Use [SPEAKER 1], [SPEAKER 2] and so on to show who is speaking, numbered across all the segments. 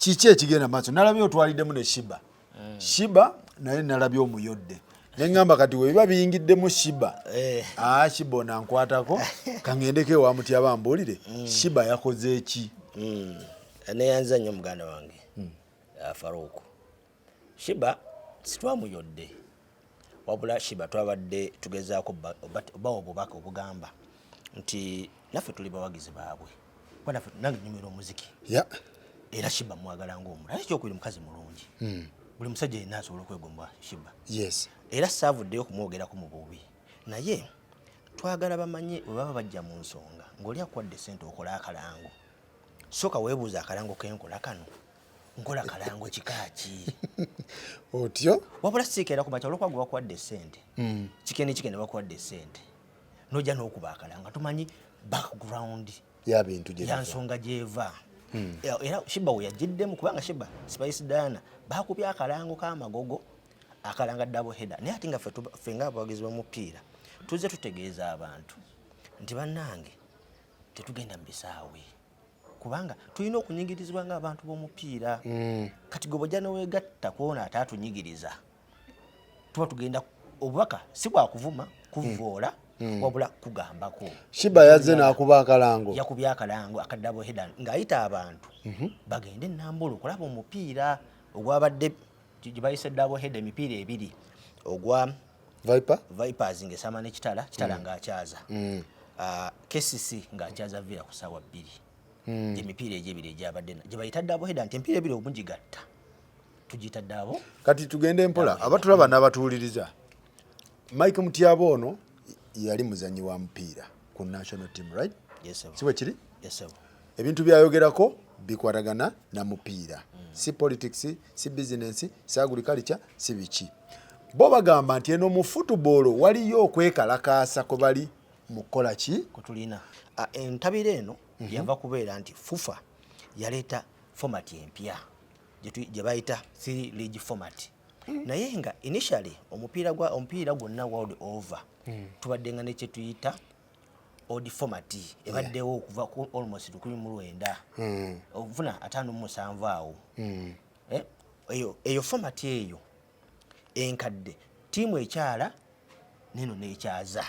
[SPEAKER 1] kiki ekigenda maaso nalabye otwaliddemu ne Shiba Shiba naye nalabye omuyodde neŋŋamba kati we biba biyingiddemu Shiba Shiba onankwatako kaŋŋendeko ewa Mutyaba ambuulire Shiba yakoze eki
[SPEAKER 2] neyanza nnyo muganda wange Faruku Shiba sitwamuyodde wabula Shiba twabadde tugezaako obawa obubaka obugamba nti naffe tuli bawagizi baabwe naffe nange nyumira omuziki era Shiba mwagala ng'omulala ekyokubiri mukazi mulungi buli musajja yenna asobola okwegomba Shiba era saavuddeyo okumwogerako mu bubi naye twagala bamanye bwe baba bajja mu nsonga ng'oli akuwadde ssente okola akalango sooka weebuuza akalango kenkola kano nkola kalango kikaaki
[SPEAKER 1] otyo
[SPEAKER 2] wabula siikeera ku makya olwokuba gwe bakuwadde ssente kikene bakuwadde ssente nojja n'okuba akalanga tumanyi background ya nsonga gyeva era Shiba we yagiddemu kubanga Shiba Spice Diana bakubye akalango k'amagogo akalanga double header naye ate nga ffe ng'abawagizi b'omupiira tuzze tutegeeza abantu nti bannange tetugenda mu bisaawe kubanga tulina okunyigirizibwa ng'abantu b'omupiira kati gwe bw'ojja neweegatta kwona ate atunyigiriza tuba tugenda obubaka si bwakuvuma kuvoola wabula kugambako
[SPEAKER 1] Shiba yazze n'akuba akalango
[SPEAKER 2] yakubye akalango aka double header ng'ayita abantu bagende Nambolo okulaba omupiira ogwabadde gye bayise double header emipiira ebiri ogwa Vipers ng'esama ne Kitala ng'akyaza KCC ng'akyaza Villa ku ssaawa 2 gy'emipiira egy'ebiri egyabadde gye bayita double header nti emipiira ebiri omugigatta tugiyita double
[SPEAKER 1] kati tugende mpola abatulaba n'abatuwuliriza Mike Mutyaba ono yali muzanyi wa mupiira ku national team right si bwe kiri ebintu byayogerako bikwatagana na mupiira si politics si business si agriculture si biki bo bagamba nti eno mu football waliyo okwekalakaasa kwe bali mu kukola ki
[SPEAKER 2] kutulina entabiro eno yava kubeera nti FUFA yaleeta format empya gye bayita 3 league format naye nga initially omupiira gwonna world over tubadde nga nekye tuyita old format ebaddewo okuva ku almost 19 okufuna 57 awo eyo format eyo enkadde tiimu ekyala neno n'ekyaza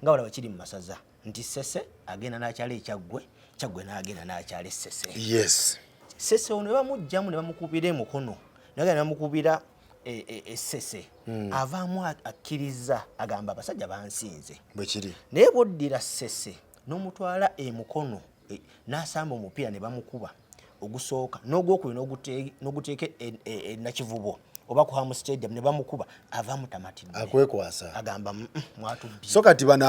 [SPEAKER 2] nga walaba kiri mu masaza nti Sese agenda n'akyala Kyaggwe n'agenda n'akyala Sese Sese ono bamugjamu ne bamukubira emukono nagenda namukubira Sese avaamu akkiriza agamba abasajja bansinze
[SPEAKER 1] bwe kiri
[SPEAKER 2] naye bwoddira Sese n'omutwala emukono n'asamba omupiira ne bamukuba ogusooka n'ogwokubiri n'oguteeka nakivubo oba ku Hamu Stadium ne bamukuba avaamu tamatidde
[SPEAKER 1] akwekwasa
[SPEAKER 2] agamba mwatubbi
[SPEAKER 1] so kati bano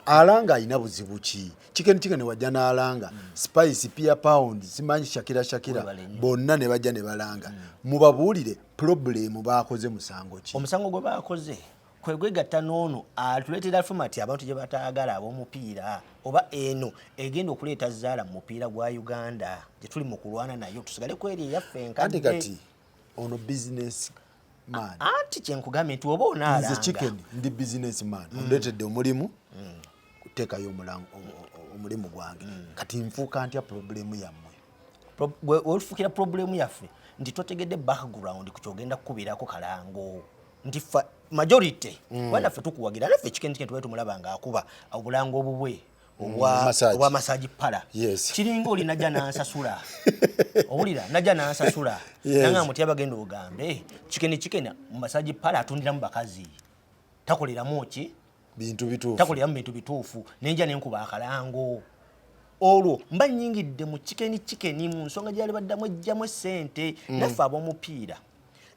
[SPEAKER 1] alanga alina buzibu ki kikene wajja n'alanga Spice Pierre Pound simanyi Shakira bonna ne bajja ne balanga mubabuulire problem baakoze musango ki
[SPEAKER 2] omusango gwe baakoze kwegwegatta n'ono atuleetera format abantu gye bataagala ab'omupiira oba eno egenda okuleeta zzaala mu mupiira gwa Uganda gye tuli mu kulwana nayo tusigale kweri eyaffe enkadde
[SPEAKER 1] kati ono business man
[SPEAKER 2] anti kyenkugambye nti oba onaalanga
[SPEAKER 1] nze chicken ndi business man ondeetedde omulimu kuteekayo omulimu gwange kati nfuuka ntya problemu yammwe
[SPEAKER 2] wefuukira problemu yaffe nti totegedde background ku kyogenda kukubirako kalango nti majority wanaffe tukuwagira naffe chicken tuba tumulaba ng'akuba obulango obubwe obwa massage pala kiringa oli najja n'ansasula owulira najja n'ansasula nanga Mutyaba agenda ogambe chicken mu massage pala atundiramu bakazi takoleramu ki takoleramu bintu bituufu nenja nenkuba akalango olwo mba nnyingidde mu chicken mu nsonga gyali baddamu ejjamu essente naffe ab'omupiira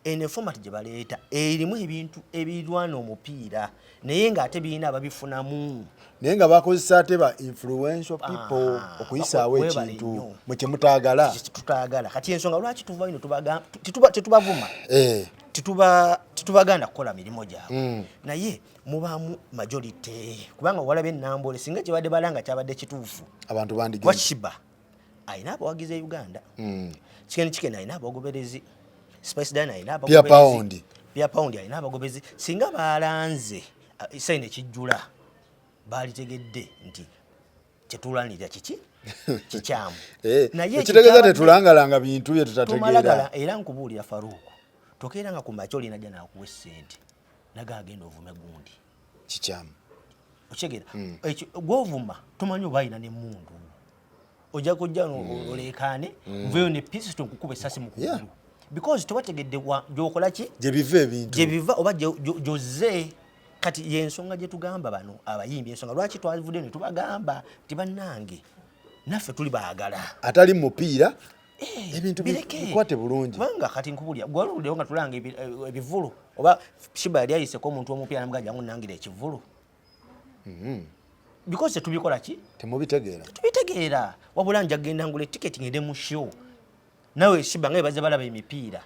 [SPEAKER 2] ene format gye baleeta erimu ebintu ebirwana omupiira naye ng'ate birina ababifunamu
[SPEAKER 1] naye nga bakozesa ate ba influential people okuyisaawo ekintu mu kye mutaagala
[SPEAKER 2] tutaagala kati ensonga lwaki tuva ino tetubavuma tetubaganda kukola mirimu gyabwe naye mubaamu majority kubanga walaba Nambole singa kibadde balanga kyabadde kituufu
[SPEAKER 1] abantu bandigenda
[SPEAKER 2] Shiba ayina abawagizi e Uganda chicken ayina abagoberezi Spice Diana ayina abagoberezi Pierre Pound ayina abagoberezi singa balanze sayine kijjula baalitegedde nti tetulwanirira kiki kikyamu
[SPEAKER 1] ekitegeeza tetulangalanga bintu bye tutategeera
[SPEAKER 2] era nkubuulira Faruku tokeera nga ku makya olina ajja nakuwa essente naga agenda ovume gundi
[SPEAKER 1] kikyamu
[SPEAKER 2] okitegeera gwovuma tomanyi oba alina n'emmundu ojja kujja oleekaane nveyo ne pisito nkukuba essasi mu kugulu because tebategedde gyokola ki
[SPEAKER 1] gye biva ebintu
[SPEAKER 2] gye biva oba gyozze kati yensonga gye tugamba bano abayimbi ensonga lwaki twavudde ne tubagamba nti bannange naffe tuli baagala
[SPEAKER 1] atali mupiira ebintu bikwate bulungi
[SPEAKER 2] kubanga kati nkubulya gwaluddewo nga tulanga ebivulu oba Shiba yali ayiseko omuntu w'omupiira namugaa jangu nangira ekivulu because tubikola ki tubitegeera wabula nja genda ngula etiketi ngende mu show nawe Shiba nga baze balaba emipiira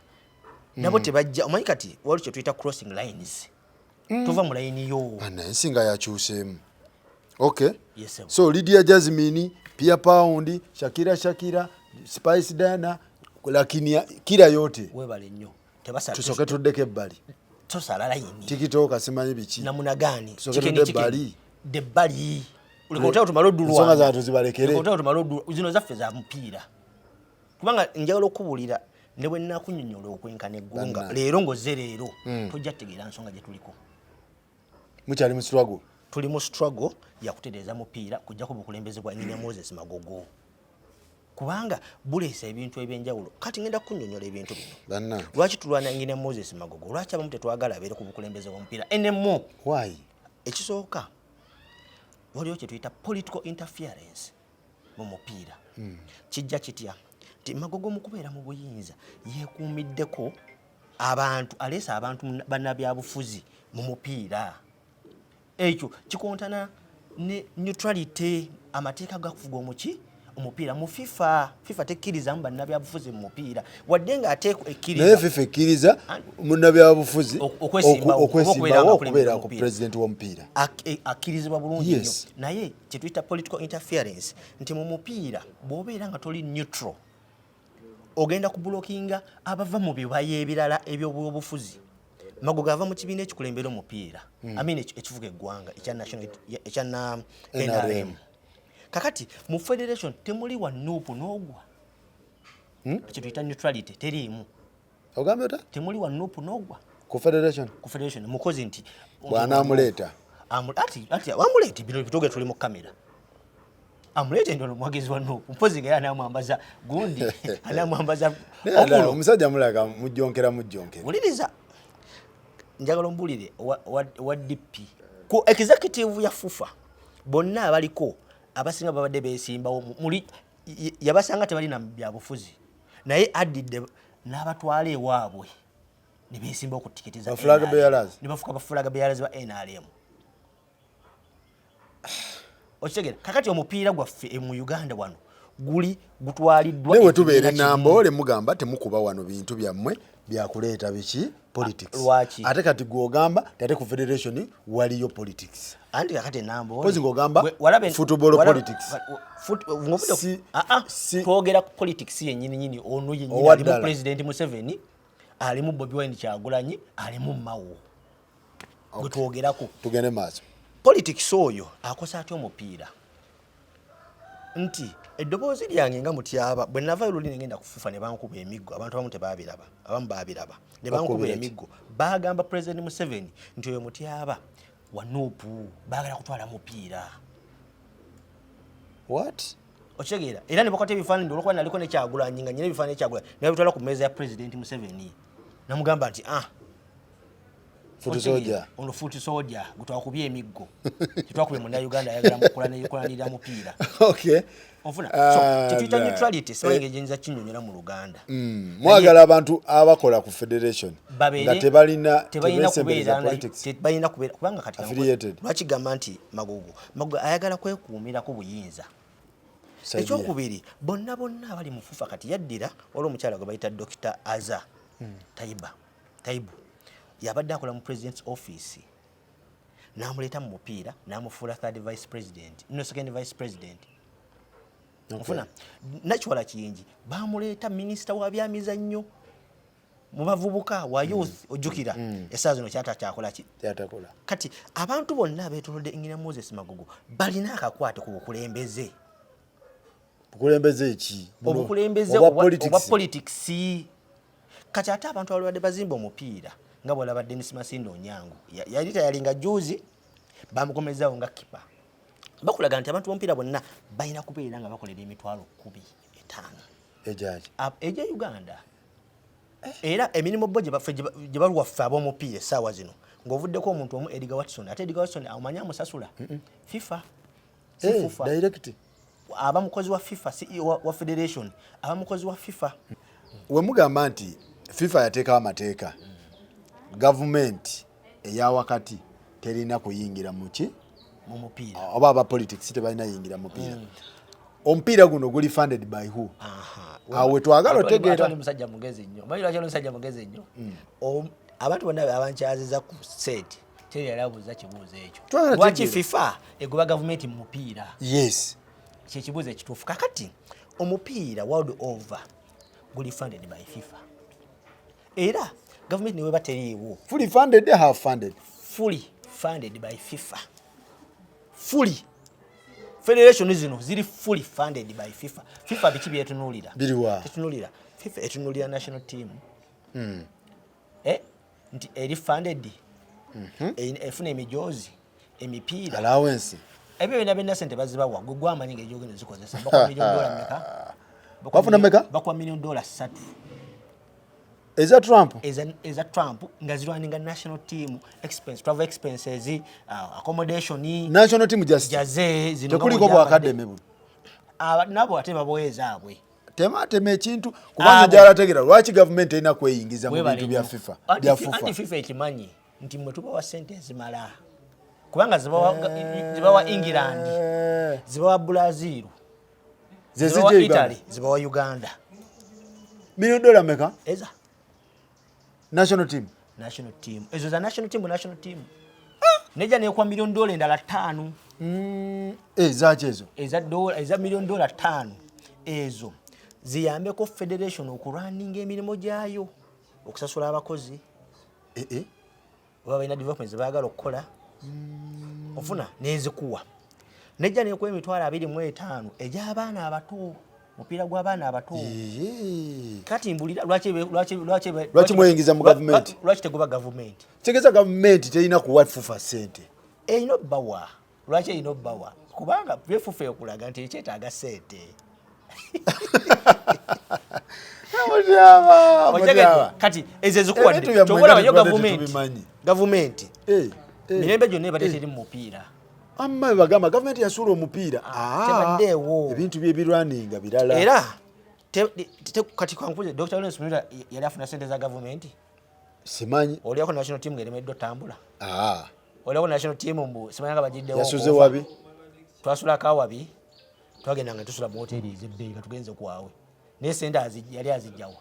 [SPEAKER 2] nabo tebajja omanyi kati waliwo kye tuyita crossing lines tuva mu layini yo
[SPEAKER 1] ensi nga yakyuseemu okay so Lydia Jasmine Pia Pound Shakira Spice Diana lakini kila yote
[SPEAKER 2] webale nnyo
[SPEAKER 1] tusoke tuddeko ebbali
[SPEAKER 2] tosala layini
[SPEAKER 1] TikTok asimanyi biki
[SPEAKER 2] namuna gani
[SPEAKER 1] chicken
[SPEAKER 2] de bali ulikotao tumalo dulwa
[SPEAKER 1] songa za tuzibalekere
[SPEAKER 2] ulikotao tumalo dulwa zino zaffe za mpira kubanga njagala okubulira ne bwe nakunyonyola okwenkana eggunga leero ngoze leero tojja tegeera nsonga gye tuliko
[SPEAKER 1] mukyali mu struggle
[SPEAKER 2] tuli mu struggle ya kutereeza mupiira kujja ku bukulembeze bwa Engineer Moses Magogo kubanga buleesa ebintu ebyenjawulo kati ngenda kunyonyola ebintu bino
[SPEAKER 1] banna
[SPEAKER 2] lwaki tulwana Engineer Moses Magogo lwaki abamu tetwagala abeere ku bukulembeze bw'omupiira enemu
[SPEAKER 1] why
[SPEAKER 2] ekisooka waliwo kye tuyita political interference mu mupiira kijja kitya nti Magogo mu kubeera mu buyinza yeekuumiddeko abantu aleesa abantu bannabyabufuzi mu mupiira ekyo kikontana ne neutrality amateeka gakufuga omupiira mu FIFA tekkirizamu bannabyabufuzi mu mupiira wadde nga ate ekkiriza
[SPEAKER 1] naye FIFA ekkiriza munnabyabufuzi okwesimbawo okubeera ku president w'omupiira
[SPEAKER 2] akkirizibwa bulungi nnyo naye kye tuyita political interference nti mu mupiira bw'obeera nga toli neutral ogenda kubulokinga abava mu bibaya ebirala eby'obwobufuzi Magogo ava mu kibiina ekikulembera omupiira amini ekivuga eggwanga ekya NRM kakati mu federation temuli wa nuupu n'ogwa ekyo tuyita neutrality teriimu
[SPEAKER 1] ogambe ota
[SPEAKER 2] temuli wa nuupu n'ogwa
[SPEAKER 1] ku federation
[SPEAKER 2] mukozi nti
[SPEAKER 1] bw'anaamuleeta
[SPEAKER 2] ati wamuleeta bino bituge tuli mu kamera amuleete ndono mwagezi wa nuupu mpozi nga anamwambaza gundi anamwambaza
[SPEAKER 1] omusajja mulaga mujjonkera
[SPEAKER 2] wuliriza njagala mbulire wa DP ku executive ya FUFA bonna abaliko abasinga babadde beesimbawo muli yabasanga tebali na byabufuzi naye addidde n'abatwala ewaabwe ne beesimbawo ku tiketi za
[SPEAKER 1] flag bearers
[SPEAKER 2] ne bafuka flag bearers ba NRM okitegera kakati omupiira gwaffe mu Uganda wano gutwaliddwa
[SPEAKER 1] newe tubeere Nambole mugamba temukuba wano bintu byammwe byakuleeta biki politics ate kati gwogamba ate ku federation waliyo politics
[SPEAKER 2] anti kakati Nambole
[SPEAKER 1] pozi ngogamba football politics
[SPEAKER 2] twogera ku politics yennyini ono yennyini ali mu president Museveni ali mu Bobi Wine Kyagulanyi ali mu Mao gwetwogerako
[SPEAKER 1] tugende maaso
[SPEAKER 2] politics oyo akosa atya omupiira nti eddoboozi lyange nga mutyaba bwe nava luli ngenda kufufa ne bankuba emiggo abantu abamu tebabiraba abamu babiraba ne bankuba emiggo bagamba president Museveni nti oyo mutyaba wa nuupu baagala kutwala mupiira
[SPEAKER 1] what
[SPEAKER 2] okitegeera era ne bakwata ebifaananyi olwokuba naliko ne Kyagulanyi nga nyina ebifaananyi Kyagulanyi ne babitwala ku mmeeza ya president Museveni namugamba nti ono futi soja gutwakubye emiggo kitwakubye mu Uganda ayagala mukulanirira mupiira ofuna so kituyita neutrality simanyi ngenza kinyonyola mu Luganda
[SPEAKER 1] mwagala abantu abakola ku federation nga tebalina
[SPEAKER 2] kubeera kubanga kati lwakigamba nti Magogo ayagala kwekuumira ku buyinza ekyokubiri bonna abali mu FUFA kati yaddira waliwo omukyala gwe bayita Dr. Aza Taibu yabadde akola mu president's office n'amuleeta mu mupiira n'amufuula second vice president ofuna nakiwala kiyingi bamuleeta minisita wa byamizannyo mu bavubuka wa youth ojjukira essaawa zino kyakola kati abantu bonna abeetolodde Engineer Moses Magogo balina akakwate ku bukulembeze
[SPEAKER 1] bukulembeze ki
[SPEAKER 2] obukulembeze oba politics kati ate abantu abalwadde bazimba omupiira nga bwolaba Dennis Masindo Onyango yali tayalinga juzi bamukomezawo nga kipa bakulaga nti abantu bomupiira bonna balina kubeera nga bakolera emitwalo 15 eja Uganda era emirimu bo gye baluwaffe ab'omupiira essaawa zino ng'ovuddeko omuntu omu Edgar Watson ate Edgar Watson amanyi amusasula FIFA
[SPEAKER 1] direct
[SPEAKER 2] aba mukozi wa FIFA CEO wa federation aba mukozi wa FIFA
[SPEAKER 1] we mugamba nti FIFA yateekawo amateeka government eya wakati terina kuyingira muki
[SPEAKER 2] mu mupiira
[SPEAKER 1] oba aba politics tebalina yingira mupiira omupiira guno guli funded by who awe twagala otegeera
[SPEAKER 2] musajja mugezi nnyo manyi lwaki musajja mugezi nnyo abantu bonna abankyaziza ku set teri yalabuza kibuuzo ekyo lwaki FIFA egoba government mu mupiira
[SPEAKER 1] yes
[SPEAKER 2] kyekibuuzo ekituufu kakati omupiira world over guli funded by FIFA era government niwe bateriiwo
[SPEAKER 1] fully funded half funded
[SPEAKER 2] fully funded by FIFA fully federation zino ziri fully funded by FIFA FIFA biki byetunulira
[SPEAKER 1] biliwa
[SPEAKER 2] tetunulira FIFA etunulira national team nti eri funded efuna emijozi emipiira
[SPEAKER 1] allowance
[SPEAKER 2] ebyo bina bina sente bazibawa gwe amanyi ng'ejogeno zikozesa bakwa $1 million meka
[SPEAKER 1] bafuna meka
[SPEAKER 2] bakwa $1 million 3
[SPEAKER 1] eza Trump
[SPEAKER 2] eza Trump nga zirwaninga national team expense travel expenses accommodation
[SPEAKER 1] national team
[SPEAKER 2] jaze zino
[SPEAKER 1] tekuliko bwa academy bu
[SPEAKER 2] nabo ate baboyezaabwe
[SPEAKER 1] tema ekintu kubanga jala tegera lwaki government ina kweyingiza mu bintu bya FIFA
[SPEAKER 2] bya FIFA ekimanyi nti mwe tubawa sente ezimala kubanga zibawa England zibawa Brazil zibawa Italy zibawa Uganda
[SPEAKER 1] $1 million meka
[SPEAKER 2] eza
[SPEAKER 1] national team
[SPEAKER 2] ezo za national team neja ne kwa $1 million endala 5
[SPEAKER 1] ezachezo
[SPEAKER 2] eza $1 million 5 ezo ziyambeko federation okurunning emirimu gyayo okusasula abakozi baba ina development bagala okukola ofuna nezikuwa nejja ne kwa $25 ej'abaana abato mupiira gw'abaana abato kati mbulira lwaki
[SPEAKER 1] mweyingiza mu government
[SPEAKER 2] lwaki tegoba government
[SPEAKER 1] tegeza government terina kuwa FIFA sente
[SPEAKER 2] eino bawa lwaki eino bawa kubanga byefufa okulaga nti ekyetaaga sente kati ezo zikuwadde tobola yo government mirembe gyonna ebadde teri mu mupiira
[SPEAKER 1] amma bagamba government yasula omupiira
[SPEAKER 2] tebaddeewo
[SPEAKER 1] ebintu byebirwaninga birala
[SPEAKER 2] era kati kankuze Dr. Lawrence Munyula yali afuna sente za government
[SPEAKER 1] simanyi
[SPEAKER 2] oliako national team ng'eremeddwa tambula oliako national team mbu simanyi nga bagiddewo
[SPEAKER 1] yasuze wabi
[SPEAKER 2] twasulako awabi twagenda nga tusula mu hoteli ez'ebbeeyi nga tugenze kwawe naye sente yali azijjawa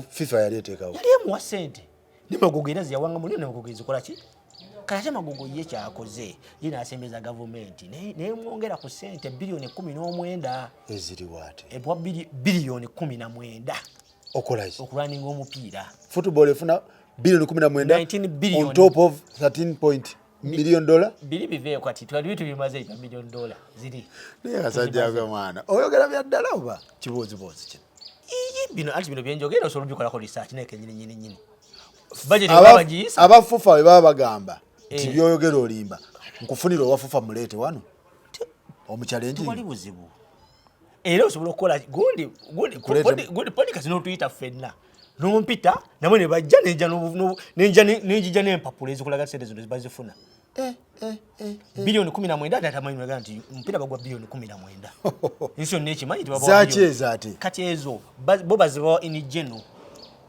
[SPEAKER 1] FIFA yali eteekawo
[SPEAKER 2] yali emuwa sente ne magogo era ziyawanga mulio ne magogo ezikola ki kati magogo ye kyakoze ye n'asembeza gavumenti naye mwongera ku sente $19
[SPEAKER 1] eziri waate
[SPEAKER 2] ebwa $19
[SPEAKER 1] okolaki
[SPEAKER 2] okulwaninga omupiira
[SPEAKER 1] football efuna $19 on top of $13 million
[SPEAKER 2] biri biveeyo kati twali tubimaze $1 million ziri
[SPEAKER 1] naye kasajja ga mwana oyogera bya ddala oba kibuuzibuuzi kino
[SPEAKER 2] bino anti bino byenjogera osobola obikolako research naye kenyini
[SPEAKER 1] abafufa we baba bagamba nti byoyogera olimba nkufunira owafufa muleete wano omukyalenji
[SPEAKER 2] wali buzibu era osobola okukola gundi podcast n'otuyita ffenna n'ompita namwe ne bajja nenjija n'empapula ezikulaga sente zino zibazifuna $19 ate atamanyi naga nti omupiira bagwa $19 ensyo nekimanyi
[SPEAKER 1] zaki ezo ate
[SPEAKER 2] kati ezo bo bazibawa in general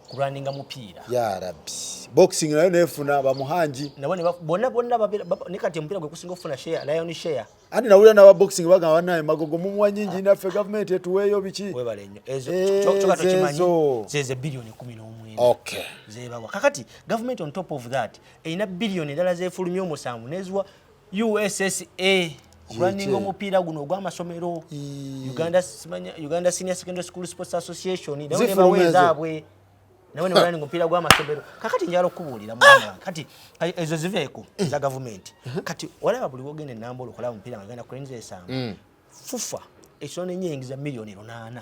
[SPEAKER 2] kurwaninga mupiira
[SPEAKER 1] ya rabbi boxing nayo nefuna bamuhanji
[SPEAKER 2] nabone bonna nekati omupiira gwe kusinga okufuna share lion share
[SPEAKER 1] andi nawulira n'aba boxing bagamba naye magogo mumuwa nyingi naffe government etuweeyo biki
[SPEAKER 2] webale nnyo ezo kyokka tokimanyi zeze $19
[SPEAKER 1] okay
[SPEAKER 2] zebawa kakati government on top of that erina $1 endala zeefulumya omusanvu neziwa USSA kurwaninga omupiira guno ogw'amasomero Uganda Senior Secondary School Sports Association nawe nebaweezaabwe nawe nebalinga omupiira gw'amasomero kakati njala okubuulira mwana kati ezo ziveeko za government kati walaba buli wogenda enambula okulaba omupiira nga genda kulenza esanvu fufa ekitone nyingiza milioni 8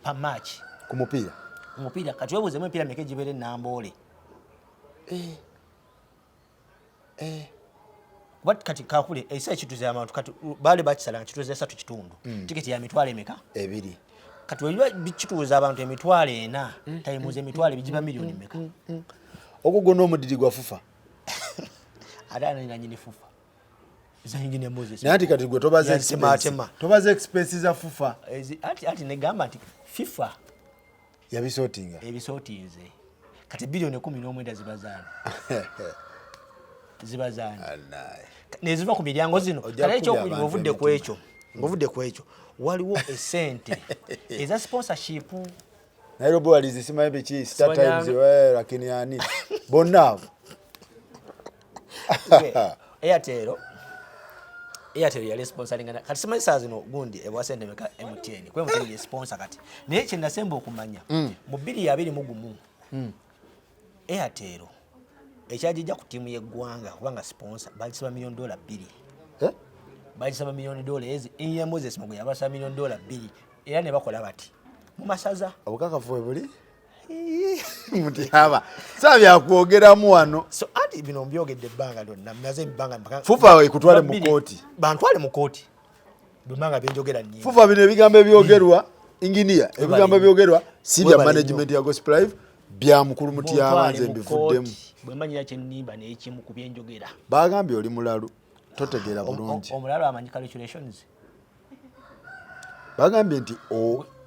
[SPEAKER 2] pa match
[SPEAKER 1] ku mupiira
[SPEAKER 2] umupiira kati webuuzemu empiira meka egibere Namboole What kati kakule esa ekituze abantu kati bale bakisala kituze 3 kitundu tiketi ya mitwale emeka
[SPEAKER 1] 2
[SPEAKER 2] kati wewe bikituza abantu emitwale 4 tayimuze emitwale bijiba milioni meka
[SPEAKER 1] okugona omudidi gwa fufa
[SPEAKER 2] adana ina nyini fufa za nyingine Moses
[SPEAKER 1] nati kati gwe tobaze expenses za fufa
[SPEAKER 2] ati negamba ati FIFA
[SPEAKER 1] yabisotinga
[SPEAKER 2] ebisotinze kati bilioni 11 zibazana neziva ku miryango zino kale ekyo ovudde ku ekyo waliwo esente eza sponsorship
[SPEAKER 1] Nairobi walizisima ebichi Star Times lakini yani bonna Airtel yali sponsoring kati simanyi saa zino gundi ebwasente meka MTN kwe MTN ye sponsor kati naye kye nasemba okumanya mu 2021 Airtel ekyajija ku tiimu y'eggwanga kubanga sponsor bagisaba $2 million bagisaba $1 million ezi ya Moses Magoya basaba $1 million era ne bakola bati mu masaza obukakafu buli muti aba sabya kwogeramu wano
[SPEAKER 2] so ati bino mbyogedde ebbanga lyonna mnaze ebbanga mpaka
[SPEAKER 1] fufa we kutwale mu kooti
[SPEAKER 2] bantwale mu kooti bimanga byenjogera nnyo
[SPEAKER 1] fufa bino ebigambo ebyogerwa engineer ebigambo ebyogerwa sibya management ya Gospel Live bya mukulu muti yabanze bivuddemu
[SPEAKER 2] bwemanyira kye nnimba n'ekimu ku byenjogera
[SPEAKER 1] bagambye oli mulalu totegeera bulungi
[SPEAKER 2] omulalu amanyi calculations
[SPEAKER 1] bagambye nti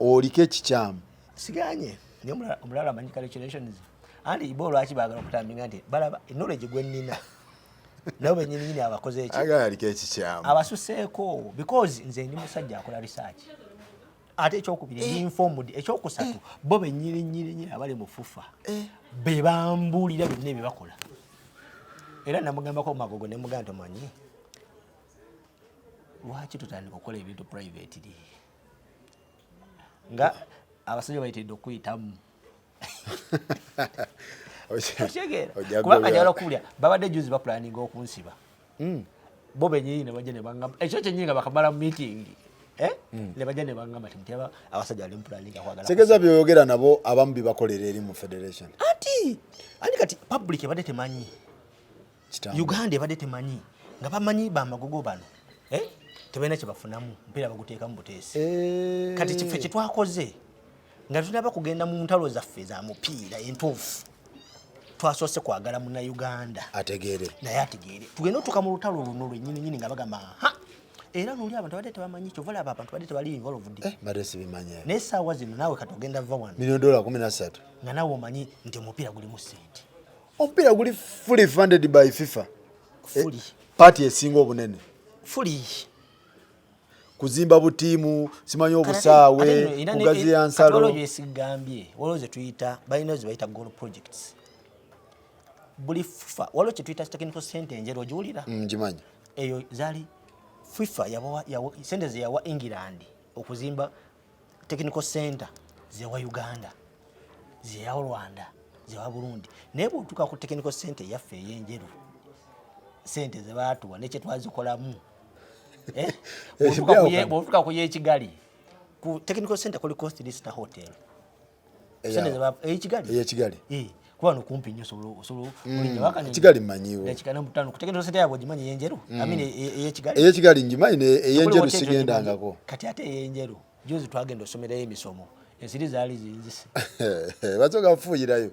[SPEAKER 1] oliko ekikyamu
[SPEAKER 2] siganye niyo omulalu amanyi calculations andi ibo lwaki baagala okutambinga nti balaba knowledge gwe nnina nabo bennyini abakoze eki
[SPEAKER 1] agala aliko ekikyamu
[SPEAKER 2] abasuseeko because nze ndi musajja akola research ate ekyokubiri informed ekyokusatu bo bennyini abali mu fufa be bambuulira byonna ebyo bakola era namugambako Magogo ne muganda manyi lwaki tutandika okukola ebintu privately nga abasajja bayitidde okuyitamu kubanga njagala okuwulira babadde juzi bapulaninga okunsiba bo bennyini ne bajja ne bangamba ekyo kyennyini nga bakamala mu meeting ne bajja ne bangamba ti mutyaba abasajja bali mu pulaninga kwagala
[SPEAKER 1] segeza byoyogera nabo abamu bibakolera eri mu federation
[SPEAKER 2] ati kati public ebadde temanyi Uganda ebadde temanyi nga bamanyi bamagogo bano tebalina kye bafunamu mpiira baguteeka mu buteesi kati kiffe kye twakoze nga tunaba kugenda mu ntalo zaffe za mupiira entuufu twasoose kwagala Munnayuganda naye ategeere tugenda otuuka mu lutalo luno lwennyini nga bagamba era noli abantu badde tebamanyi kyova laba abantu badde tebali involved
[SPEAKER 1] badde sibimanyi
[SPEAKER 2] naye essaawa zino naawe kati ogenda va wano
[SPEAKER 1] $13
[SPEAKER 2] nga naawe omanyi nti omupiira gulimu ssente
[SPEAKER 1] omupiira guli fully funded by FIFA
[SPEAKER 2] fully
[SPEAKER 1] party esinga obunene
[SPEAKER 2] fully
[SPEAKER 1] kuzimba butiimu simanyi obusaawe kugaziya nsalo
[SPEAKER 2] olwo esigambye olwo ze tuyita balina ze bayita goal projects buli FIFA olwo kye tuyita technical center enjero ogiwulira
[SPEAKER 1] ngimanyi
[SPEAKER 2] eyo zaali FIFA yawa sente ze yawa England okuzimba technical center zewa Uganda zewa Rwanda zewa Burundi naye bw'otuuka ku technical center yaffe ey'enjeru sente ze baatuwa nekye twazikolamu bw'otuuka ku y'ekigali ku technical center kuli Coast Lister Hotel sente ze
[SPEAKER 1] ey'ekigali
[SPEAKER 2] kuba no kumpi nnyo solo olinnya wakane
[SPEAKER 1] ekigali mmanyiwo
[SPEAKER 2] ekikana mutano ku technical center yabwe gimanyi y'enjeru amine ey'ekigali
[SPEAKER 1] ey'ekigali ngimanyi ey'enjeru sigendangako
[SPEAKER 2] kati ate ey'enjeru juzi twagenda osomerayo emisomo ensiri zaali zinzise
[SPEAKER 1] basoka kufuuyirayo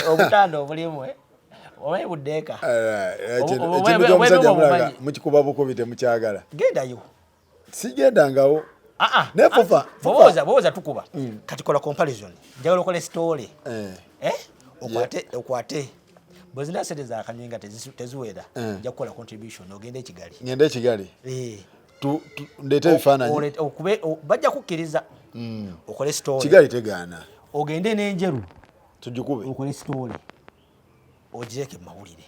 [SPEAKER 2] obutanda obulimu omanyi buddeeka
[SPEAKER 1] mukikuba bukubi temukyagala
[SPEAKER 2] gendayo
[SPEAKER 1] sigendangawo
[SPEAKER 2] bowooza tukuba kati kola comparison njagala okole story okwate bwezina sente za kanyinga teziwera nja kukola contribution ogenda ekigali
[SPEAKER 1] ngenda ekigali ndeeta ebifaananyi
[SPEAKER 2] bajja kukkiriza okole story
[SPEAKER 1] kigali tegaana
[SPEAKER 2] ogende n'enjeru
[SPEAKER 1] tugikube
[SPEAKER 2] okole story ogireeke mu mawulire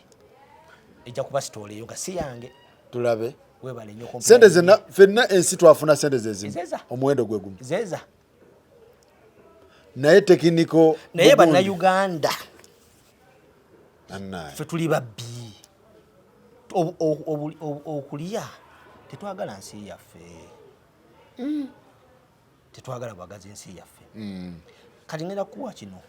[SPEAKER 2] ejja kuba story eyo nga si yange
[SPEAKER 1] tulabe
[SPEAKER 2] webale nnyo
[SPEAKER 1] sente zena fenna ensi twafuna sente zezimu omuwendo gwe gumu
[SPEAKER 2] zeza
[SPEAKER 1] naye tekiniko
[SPEAKER 2] naye bannayuganda
[SPEAKER 1] annaye
[SPEAKER 2] fe tuli babbi okulya tetwagala nsi yaffe tetwagala bwagazi nsi yaffe kati ngenda kuwa kino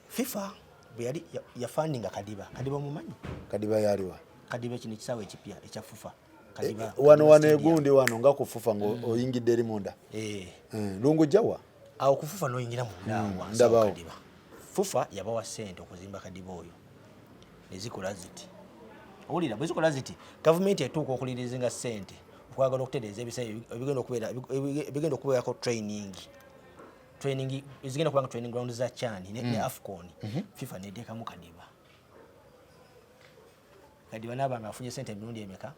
[SPEAKER 2] FIFA bwe yali yafandinga Kadiba mumanyi
[SPEAKER 1] Kadiba yaliwa
[SPEAKER 2] Kadiba kino kisaawe ekipya ekya FIFA
[SPEAKER 1] wano egundi wano nga kufufa ngo oyingidde eri munda lungu jawa
[SPEAKER 2] awo kufufa noyingira munda ndaba Kadiba FIFA yabawa sente okuzimba Kadiba oyo nezikola ziti owulira bwe zikola ziti gavumenti etuuka okulirizinga sente okwagala okutereeza ebisayi ebigenda okubeerako training ezigenda kubanga training ground za Chani ne Afcon FIFA neteekamu Kadiba nabanga afunye sente emirundi emeka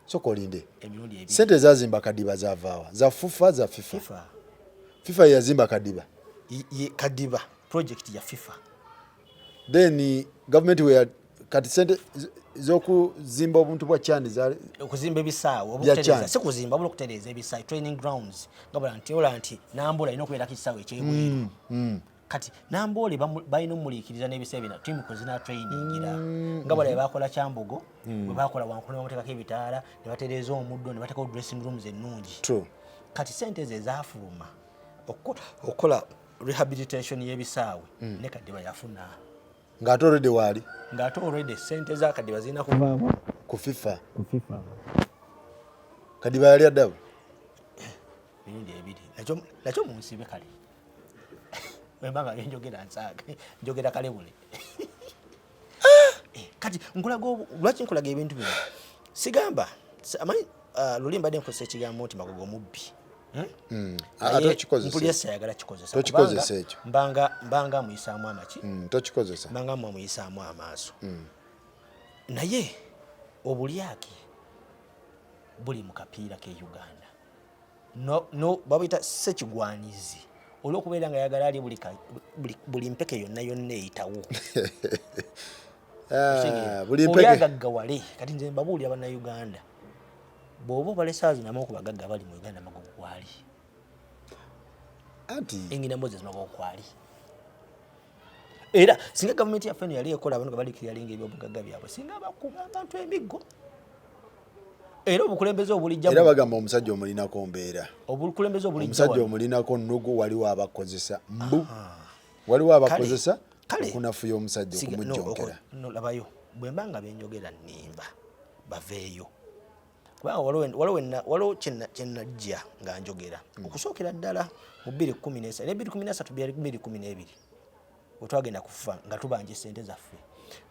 [SPEAKER 1] sokolinde
[SPEAKER 2] emirundi ebiri
[SPEAKER 1] sente zazimba Kadiba zavaawa za FIFA za FIFA yazimba Kadiba
[SPEAKER 2] Kadiba project ya FIFA
[SPEAKER 1] then government we kati sente zokuzimba obuntu bwa Chani za
[SPEAKER 2] okuzimba ebisaawo obukutereeza si kuzimba obula okutereeza ebisaawo training grounds ngabula nti Nambola ino kubeera kisaawo ekyebweru kati Nambola balina omuliikiriza n'ebisaawo bina timu kozina trainingira ngabula bakola Kyambogo bwe bakola Wankulu ne bateekako ebitaala ne batereeza omuddo ne bateekako dressing rooms ennungi kati sente ze zaafuluma okukola rehabilitation y'ebisaawe ne Kadiba yafuna
[SPEAKER 1] ng'ate already wali
[SPEAKER 2] ng'ate already sente za Kadiba zirina kuvaamu
[SPEAKER 1] ku FIFA Kadiba yali addabu
[SPEAKER 2] mirundi ebiri nakyo munsibe kale wembanga njogera nsaaga njogera kale bule kati lwaki nkulaga ebintu bino sigamba amanyi luli mbadde nkozesa ekigambo nti magogo mubbi mpulira sayagala kikozesa
[SPEAKER 1] ekyo
[SPEAKER 2] mbanga muyisaamu amaki
[SPEAKER 1] tokikozesa
[SPEAKER 2] mbanga muyisaamu amaaso naye obulyake buli mu kapiira ke Uganda no babita sekigwanizi olw'okubeera nga yagala ali buli mpeke yonna eyitawo
[SPEAKER 1] buli mpeke
[SPEAKER 2] oyagaggawale kati nze mbabuulira bannayuganda bw'oba obalesaazi namu okubagagga bali mu Uganda magogo kwali
[SPEAKER 1] anti
[SPEAKER 2] engina Moses magogo kwali era singa gavumenti yaffe eno yali ekola abantu nga bali kiriyalinga ebyobugagga byabwe singa bakuba abantu emiggo era obukulembeze obulijja
[SPEAKER 1] era bagamba omusajja omulinako mbeera
[SPEAKER 2] obukulembeze obulijja
[SPEAKER 1] omusajja omulinako nnugu waliwo abakozesa waliwo abakozesa okunafuya omusajja okumujjonkera
[SPEAKER 2] labayo bwe mbanga benjogera nnimba baveeyo kubanga waliwo kyenajja nga njogera okusookera ddala mu 2013 ne 2012 wetwagenda kufa nga tubanja sente zaffe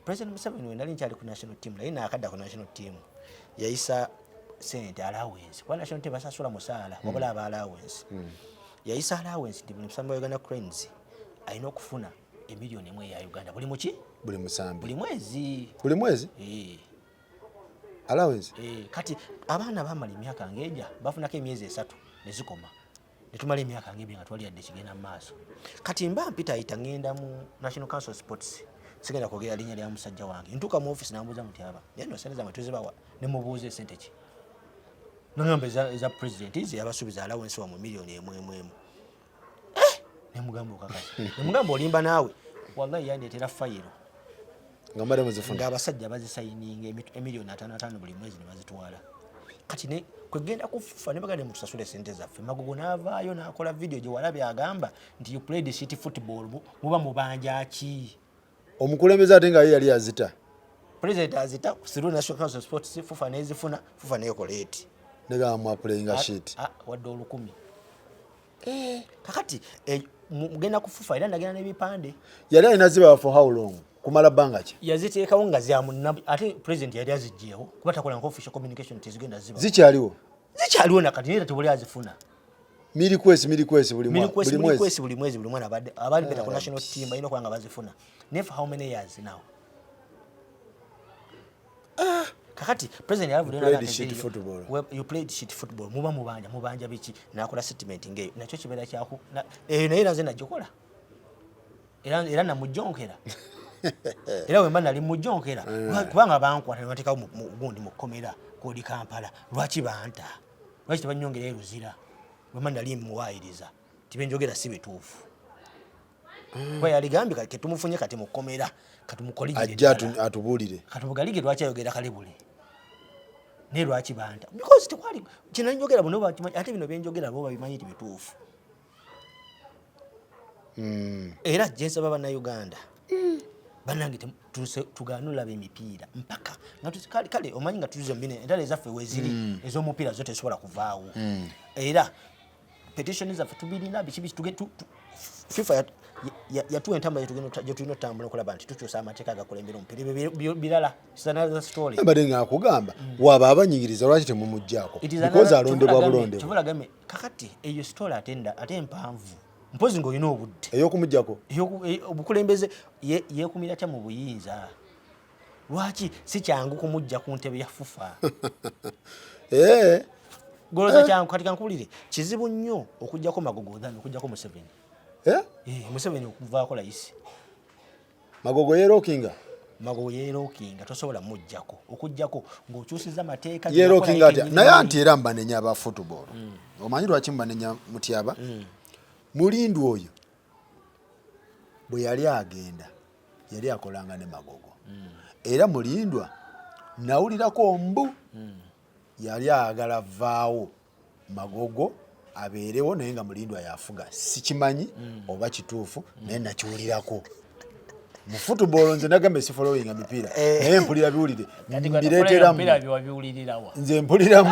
[SPEAKER 2] President Museveni we nali nkyali ku national team naye naakadda ku national team yayisa sente allowance kwa national team basasula musaala wabula aba allowance yayisa allowance nti buli musambi wa Uganda Cranes alina okufuna emiliyoni emu eya Uganda
[SPEAKER 1] buli musambi
[SPEAKER 2] buli
[SPEAKER 1] mwezi allowance
[SPEAKER 2] kati abaana bamala emyaka ngeja bafunako emyezi 3 ne zikoma netumala emyaka ngebye nga twaliyadde kigenda mu maaso kati mba mpita ayita ngenda mu National Council Sports sigenda kwogera linnya lya musajja wange ntuuka mu office nambuuza muti aba naye no sente zange tuzibawa ne mubuuza esente ki nangamba eza president izi yabasuubiza allowance wa mu miliyoni emu ne mugamba okakasi ne mugamba olimba naawe wallahi yandeetera fayiro nga abasajja bazisayininga emiliyoni 5 buli mwezi ne bazitwala kati ne kwegenda kufa ne bagande mutusasule sente zaffe magogo n'avaayo n'akola video gye walabye agamba nti you played city football muba mubanja ki
[SPEAKER 1] omukulembeze ate nga ye yali azita
[SPEAKER 2] president azita through National Council Sports fufa nezifuna fufa neyokoleti
[SPEAKER 1] nega amwaplayinga shit
[SPEAKER 2] wadde 10 kakati mugenda kufufa era ndagenda n'ebipande
[SPEAKER 1] yali alina ziba for how long kumala banga ki
[SPEAKER 2] yaziteekawo nga zyamunnabu ate president yali azijjeewo kuba takola nka official communication tezigenda ziba
[SPEAKER 1] zikyaliwo
[SPEAKER 2] nakati naye tebuli azifuna
[SPEAKER 1] milikwesi buli
[SPEAKER 2] mwezi buli mwana abali beta ku national team balina okuba nga bazifuna never how many years now kakati president you played shit football muba mubanja biki nakola statement ngeyo nakyo kibeera kyaku naye naze najikola era namujonkera era wemba nali mujonkera kubanga bankwata nebatekawo gundi mukomera kodi Kampala lwaki banta lwaki tebanyongera eruzira wemba nali muwayiriza tibenjogera si bituufu kwa yaligambye kati tumufunye kati mukomera kati mukoligire
[SPEAKER 1] ajja atubuulire
[SPEAKER 2] kati bugalige lwaki ayogera kale bule ne lwaki banta because tekwali kino njogera bono bakimanyi ate bino byenjogera bo babimanyi bituufu era jensaba bannayuganda bannange tuganula b'emipiira mpaka nga kale omanyi nga tulizo mbine endala ezaffe weziri ez'omupiira zo tesobola kuvaawo era petition zaffe tubirina biki FIFA yatuwa entambula gyetulina otambula okulaba nti tukyusa amateeka agakulembera omupiira birala za story
[SPEAKER 1] mbadde nga akugamba waba abanyigiriza lwaki temumuggyako because alondebwa bulondebwa
[SPEAKER 2] kibulagame kakati eyo story ate empanvu mpozi ng'olina obudde
[SPEAKER 1] ey'okumuggyako
[SPEAKER 2] obukulembeze yeekumira tya mu buyinza lwaki si kyangu kumugja ku ntebe ya fufa goloza kyangu kati kankubulire kizibu nnyo okuggyako Magogo than okuggyako Museveni Museveni okuvaako layisi
[SPEAKER 1] Magogo
[SPEAKER 2] yeerookinga tosobola muggyako okuggyako ng'okyusiza amateeka
[SPEAKER 1] yeerookinga atya naye anti era mbanenya aba football omanyi lwaki mbanenya Mutyaba Mulindu oyo bwe yali agenda yali akolanga ne Magogo era Mulindwa nawulirako mbu yali agala vaawo Magogo abeerewo naye nga Mulindwa yafuga sikimanyi oba kituufu naye nakiwulirako mu football nze nagambe si following mipiira naye mpulira biwulire mbireetera nze mpulira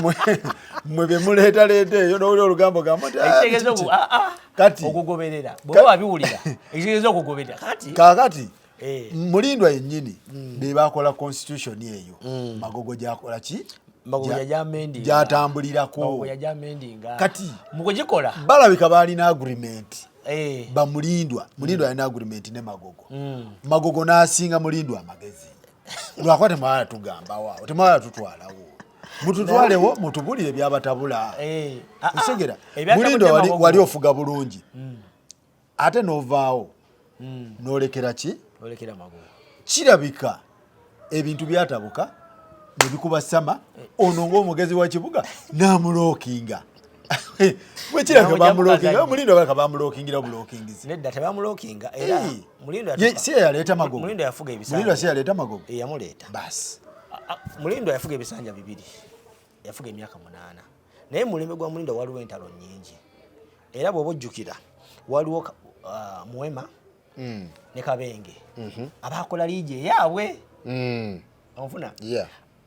[SPEAKER 1] mmwe bye muleetaleeta eyo n'owulira olugambo
[SPEAKER 2] kati okugoberera bwe wabiwulira ekitegeeza okugoberera
[SPEAKER 1] kaakati Mulindwa yennyini be bakola constitution eyo Magogo gyakola ki gyatambulirako kati
[SPEAKER 2] mukugikola
[SPEAKER 1] balabika baalina agreement Mulindwa alina agreement ne Magogo Magogo n'asinga Mulindwa amagezi lwakuba temwala tugambawo temwala tutwalawo mututwalewo mutubulire byabatabula osegera Mulindwa wali ofuga bulungi ate n'ovaawo n'olekera ki kirabika ebintu byatabuka ne bikuba sama ono ng'omugezi wa kibuga n'amulookinga Mwekiraga bamulookinga Mulindwa bamulookingira bulookingizi
[SPEAKER 2] nedda tebamulookinga era Mulindwa
[SPEAKER 1] si yaleeta Magogo
[SPEAKER 2] Mulindwa yafuga ebisanja
[SPEAKER 1] Mulindwa si yaleeta Magogo
[SPEAKER 2] yamuleeta
[SPEAKER 1] basi
[SPEAKER 2] Mulindwa yafuga ebisanja 2 yafuga emyaka 8 naye mulembe gwa Mulindwa waliwo entalo nnyingi era bw'oba ojjukira waliwo Muwema ne Kabenge abakola liigi eyaabwe onfuna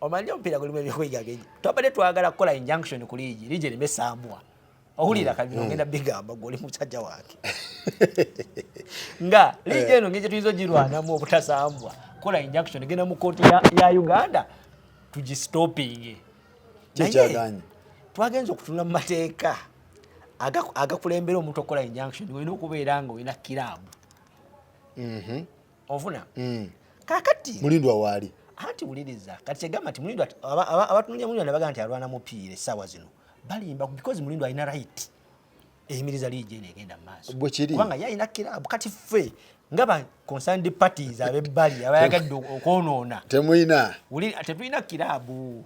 [SPEAKER 2] omanyi omupiira gulimu ebyokuyiga bingi twabadde twagala kukola injunction ku liigi ereme essambwa owulira kabino ngenda bigamba gwoli musajja wange nga liigi eno ngeri tuyinza ogirwanamu obutasambwa kola injunction genda mu kooti ya Uganda tugistopinge naye twagenza okutunula mu mateeka agakulembera omuntu okukola injunction olina okubeera nga olina kiraabu ofuna kakati
[SPEAKER 1] Mulindwa waali
[SPEAKER 2] anti wuliriza kati kyegamba nti Mulindwa abatunuulya Mulindwa ne bagamba nti alwana mupiira essaawa zino balimba because Mulindwa alina right eyimiriza liigi eno egenda mu maaso kubanga ye alina kiraabu kati ffe nga ba concerned parties ab'ebbali abayagadde okwonoona tetulina kiraabu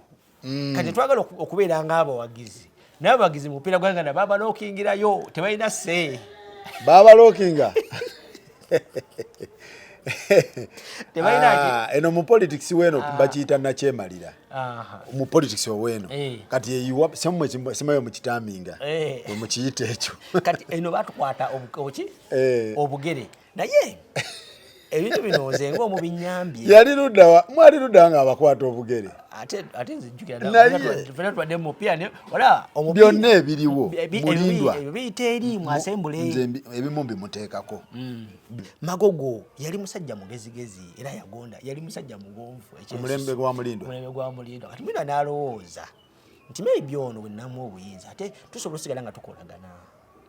[SPEAKER 2] kati twagala okubeera ng'abawagizi naye abawagizi mu mupiira gwa Uganda babalookingirayo tebalina se
[SPEAKER 1] babalookinga eno mu politics weno bakiyita nakyemalira mu politics weno kati eyiwa semayo mukitaminga mukiyita ekyo
[SPEAKER 2] kati eno batukwata obugere naye ebintu bino nze ng'omubinyambye
[SPEAKER 1] mwali ludda nga abakwata obugere
[SPEAKER 2] ate nzijjukira twadde mupiira
[SPEAKER 1] byonna ebiriwo Mulindwa
[SPEAKER 2] biyita eri mu asembule
[SPEAKER 1] ebimu bimuteekako
[SPEAKER 2] Magogo yali musajja mugezigezi era yagonda yali musajja mugonvu
[SPEAKER 1] omulembe gwa Mulindwa
[SPEAKER 2] kati Mulindwa n'alowooza nti maybe ono bwe nnamu obuyinza ate tusobola osigala nga tukolagana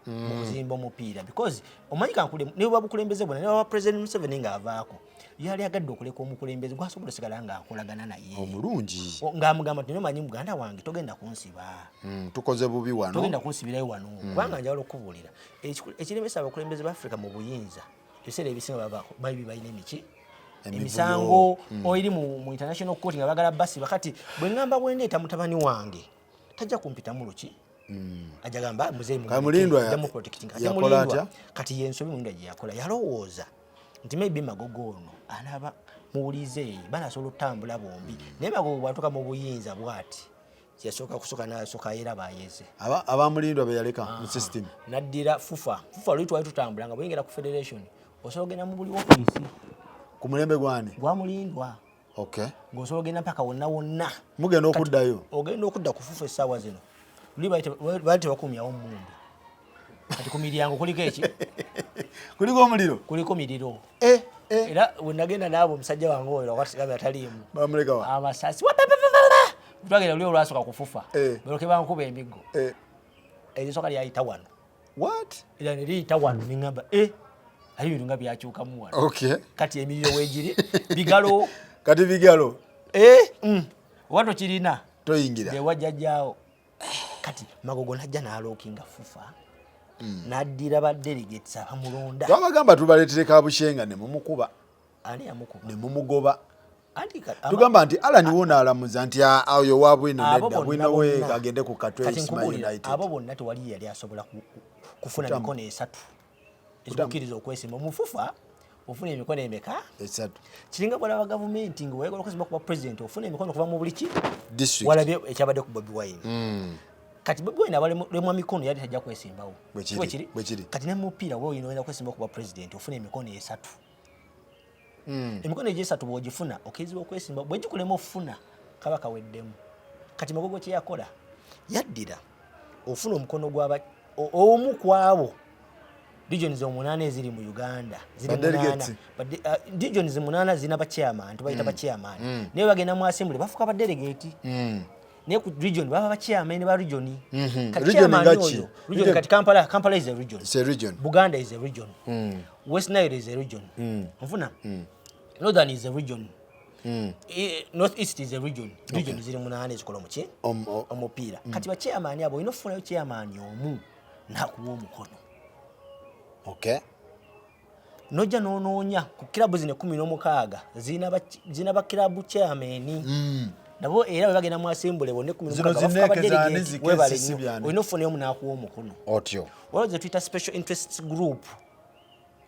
[SPEAKER 2] mu kuzimba omupiira because omanyi kankule ne babukulembeze bwona ne baba President Museveni ng'avaako yali agadde okuleka omukulembeze gwasobola osigala ng'akolagana naye
[SPEAKER 1] omulungi
[SPEAKER 2] ng'amugamba nti nomanyi muganda wange togenda kunsiba
[SPEAKER 1] tukoze bubi wano
[SPEAKER 2] togenda kunsibirayo wano kubanga njagala okubuulira ekiremesa abakulembeze ba Africa mu buyinza ebiseera ebisinga balina emiki emisango oyiri mu international court nga bagala basiba kati bwe ngamba bwendeeta mutabani wange tajja kumpitamu luki ajagamba muzee
[SPEAKER 1] Mulindwa yakola atya
[SPEAKER 2] kati yensobi Mulindwa gye yakola yalowooza nti maybe Magogo ono alaba muwulize banasobola okutambula bombi naye Magogo bwatuuka mu buyinza bwati yasooka kusoka n'asooka era bayeze
[SPEAKER 1] abamulindwa be yaleka mu system
[SPEAKER 2] naddira fufa luli twali tutambula nga bwengera ku federation osobola ogenda mu buli ofiisi
[SPEAKER 1] ku mulembe gwani
[SPEAKER 2] gwamulindwa
[SPEAKER 1] okay
[SPEAKER 2] ng'osobola ogenda mpaka wonna
[SPEAKER 1] mugenda okuddayo
[SPEAKER 2] ogenda okudda ku fufa essaawa zino luli baali tebakumyawo mumbi kati ku miryango kuliko eki kuliko miriro era wenagenda naabo omusajja wange oyo wakatigambe ataliimu
[SPEAKER 1] bamulekawa
[SPEAKER 2] amasasi twagenda luli olwasooka kufufa beroke bankuba emiggo erisoka lyayita wano era ne liyita wano neŋŋamba ali bintu nga byakyukamu wano kati emiriro weegiri bigalo
[SPEAKER 1] kati bigalo
[SPEAKER 2] wano kirina
[SPEAKER 1] toyingira
[SPEAKER 2] ewajjajjaawo kati Magogo najja n'alookinga fufa n'addira badelegates abamulonda
[SPEAKER 1] twabagamba tubaleetere Kabushenga ne mumukuba
[SPEAKER 2] ani yamukuba
[SPEAKER 1] ne mumugoba tugamba nti Alan Wona alamuza nti ayo wabwino nedda bwino we agende ku Katwe Ismail United
[SPEAKER 2] abo bonna tewali yali asobola kufuna mikono esatu ekikkiriza okwesimba mufufa ofuna emikono emeka
[SPEAKER 1] esatu
[SPEAKER 2] kiringa bwalaba gavumenti nga wayagala okwesimba kuba president ofuna emikono kuva mu buli ki
[SPEAKER 1] district
[SPEAKER 2] walabye ekyabadde ku Bobi Wine kati Bobi Wine abalemwa mikono yali tajja kwesimbawo
[SPEAKER 1] bwekiri
[SPEAKER 2] kati ne mupiira wo oyina kwesimba kuba president ofuna emikono esatu emikono egyesatu bw'ogifuna okirizibwa okwesimba bwegikulema okufuna kaba kaweddemu kati Magogo kye yakola yaddira ofuna omukono gw'aba omu ku abo regions 8 eziri mu Uganda ziri 8 regions 8 zina ba chairman tubayita ba chairman naye bagenda mu assembly bafuka ba delegate ne ku region baba ba chairman ba region
[SPEAKER 1] kati chairman
[SPEAKER 2] region kati Kampala is a region.
[SPEAKER 1] It's a region.
[SPEAKER 2] Buganda is a region. West Nile is a region. Mfuna Northern is a region. North East is a region. Region ziri 8 ezikola mu ki omupiira kati ba chairman abo ino funa chairman omu nakuwa omukono.
[SPEAKER 1] Okay.
[SPEAKER 2] Noja nononya ku kilabu zine 16 zina ba kilabu chairman nabo era bagenda mu assembly bonne 16 bafuka badelegate webale ino funa omu nakuwa omukono
[SPEAKER 1] otyo
[SPEAKER 2] waliwo ze Twitter special interest group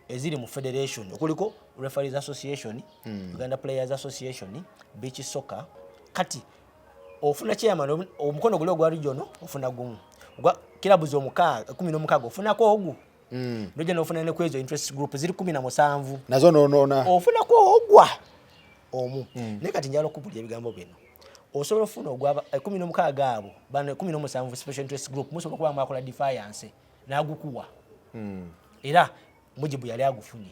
[SPEAKER 2] eziri mu federation okuliko Referees Association, Uganda Players Association, Beach Soccer. Kati ofuna chairman omukono guli ogwa region ofuna gumu ogwa kilabu zo mukaga 16 ofuna ko ogu noja nofuna ne kwezo interest group ziri 17
[SPEAKER 1] nazo nonona
[SPEAKER 2] ofuna ko ogwa omu ne kati njalo kupulya ebigambo bino osobola ofuna ogwa 16 abo bana 17 special interest group musobola kuba mwakola defiance nagukuwa era mujibu yali agufunye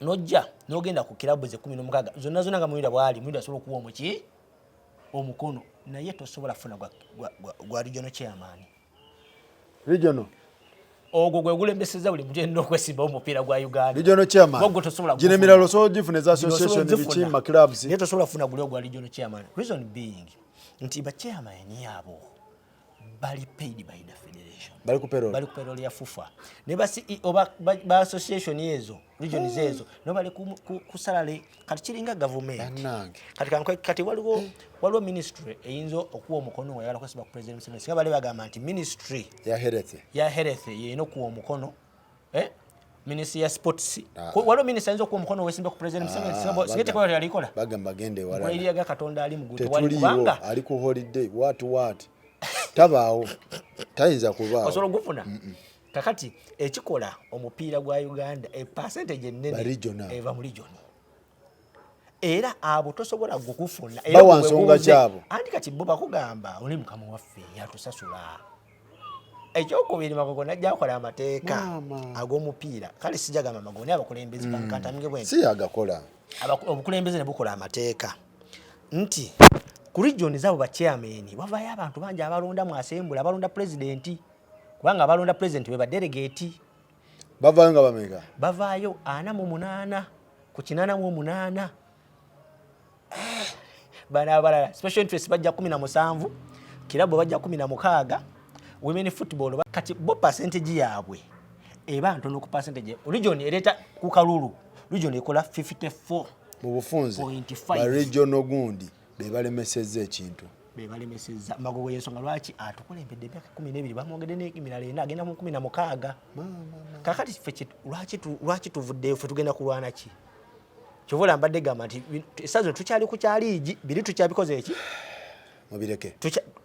[SPEAKER 2] nojja nogenda ku kilabu ze 16 zonna nga mwira bwali mwira asobola kuwa omuki omukono naye tosobola funa gwa regional chairman
[SPEAKER 1] regional
[SPEAKER 2] ogwo gwe gulembeseza buli mujendo okwesimba omupiira gwa Uganda
[SPEAKER 1] regional chairman
[SPEAKER 2] ogwo tosobola
[SPEAKER 1] jine miralo so different association bichima clubs
[SPEAKER 2] naye tosobola funa gwa regional chairman reason being nti ba chairman yabo bali paid by the federation
[SPEAKER 1] bali ku
[SPEAKER 2] payroll ya FUFA ne ba CEO ba association yezo region zezo no bali ku salary kati kiringa government kati waliwo ministry eyinzo okuwa omukono wayala kwesiba ku president Museveni singa bali bagamba nti ministry ya health yeno kuwa omukono ministry ya sports waliwo ministry ayinza okuwa omukono wesimba ku president Museveni singa tekola yalikola
[SPEAKER 1] bagamba gende wala
[SPEAKER 2] ili yaga katonda ali mugutu
[SPEAKER 1] wali kubanga ali ku holiday what tabaawo tayinza kubaawo
[SPEAKER 2] osobola gufuna kakati ekikola omupiira gwa Uganda percentage ennene eva mu region era abo tosobola gukufuna
[SPEAKER 1] era bawansonga kyabo
[SPEAKER 2] andi kati bo bakugamba oli mukama waffe yatusasula ekyokubiri Magogo najja akola amateeka ag'omupiira kale sijagamba Magogo abakulembeze kankatamige bwe
[SPEAKER 1] si agakola
[SPEAKER 2] obukulembeze ne bukola amateeka nti ku region zabo ba chairman bavayo abantu bangi abalonda mu assembly abalonda president kubanga abalonda president be ba delegate
[SPEAKER 1] bavayo nga bameka
[SPEAKER 2] bavayo 48 ku 88 bana balala special interest bajja 17 kilabu bajja 16 women football kati bo percentage yabwe eba ntono ku percentage region ereta ku kalulu region ekola 54
[SPEAKER 1] mu bufunzi ba regional gundi bebalemesezza ekintu
[SPEAKER 2] bebalemesezza Magogo yensonga lwaki atukulembedde emyaka 12 bamwogedde n'emirala ena agenda mu 16 kakati ffe lwaki tuvuddeyo ffe tugenda kulwana ki kyovola mbadde gamba nti esazo tukyali ku kyaliigi biri tukyabikoze eki
[SPEAKER 1] mubireke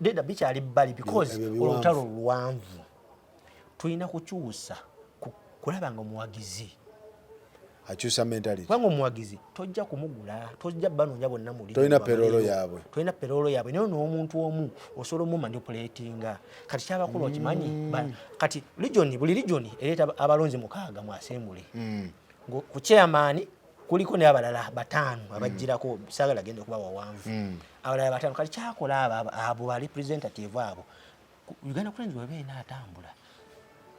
[SPEAKER 2] deda bikyali bbali because olutalo luwanvu tulina kukyusa kulaba nga omuwagizi
[SPEAKER 1] akyusa mentality
[SPEAKER 2] kubanga omuwagizi tojja kumugula tojja banoonya bonna muli
[SPEAKER 1] tolina perolo yaabwe
[SPEAKER 2] naye n'omuntu omu osobola omumanipulatinga kati kyabakulu okimanyi kati buli region ereeta abalonzi 6 mu assembly ku chairman kuliko n'abalala 5 abajjirako saagala genda okuba wawanvu abalala 5 kati kyakola abo ba representative abo Uganda Cranes bwe beena atambula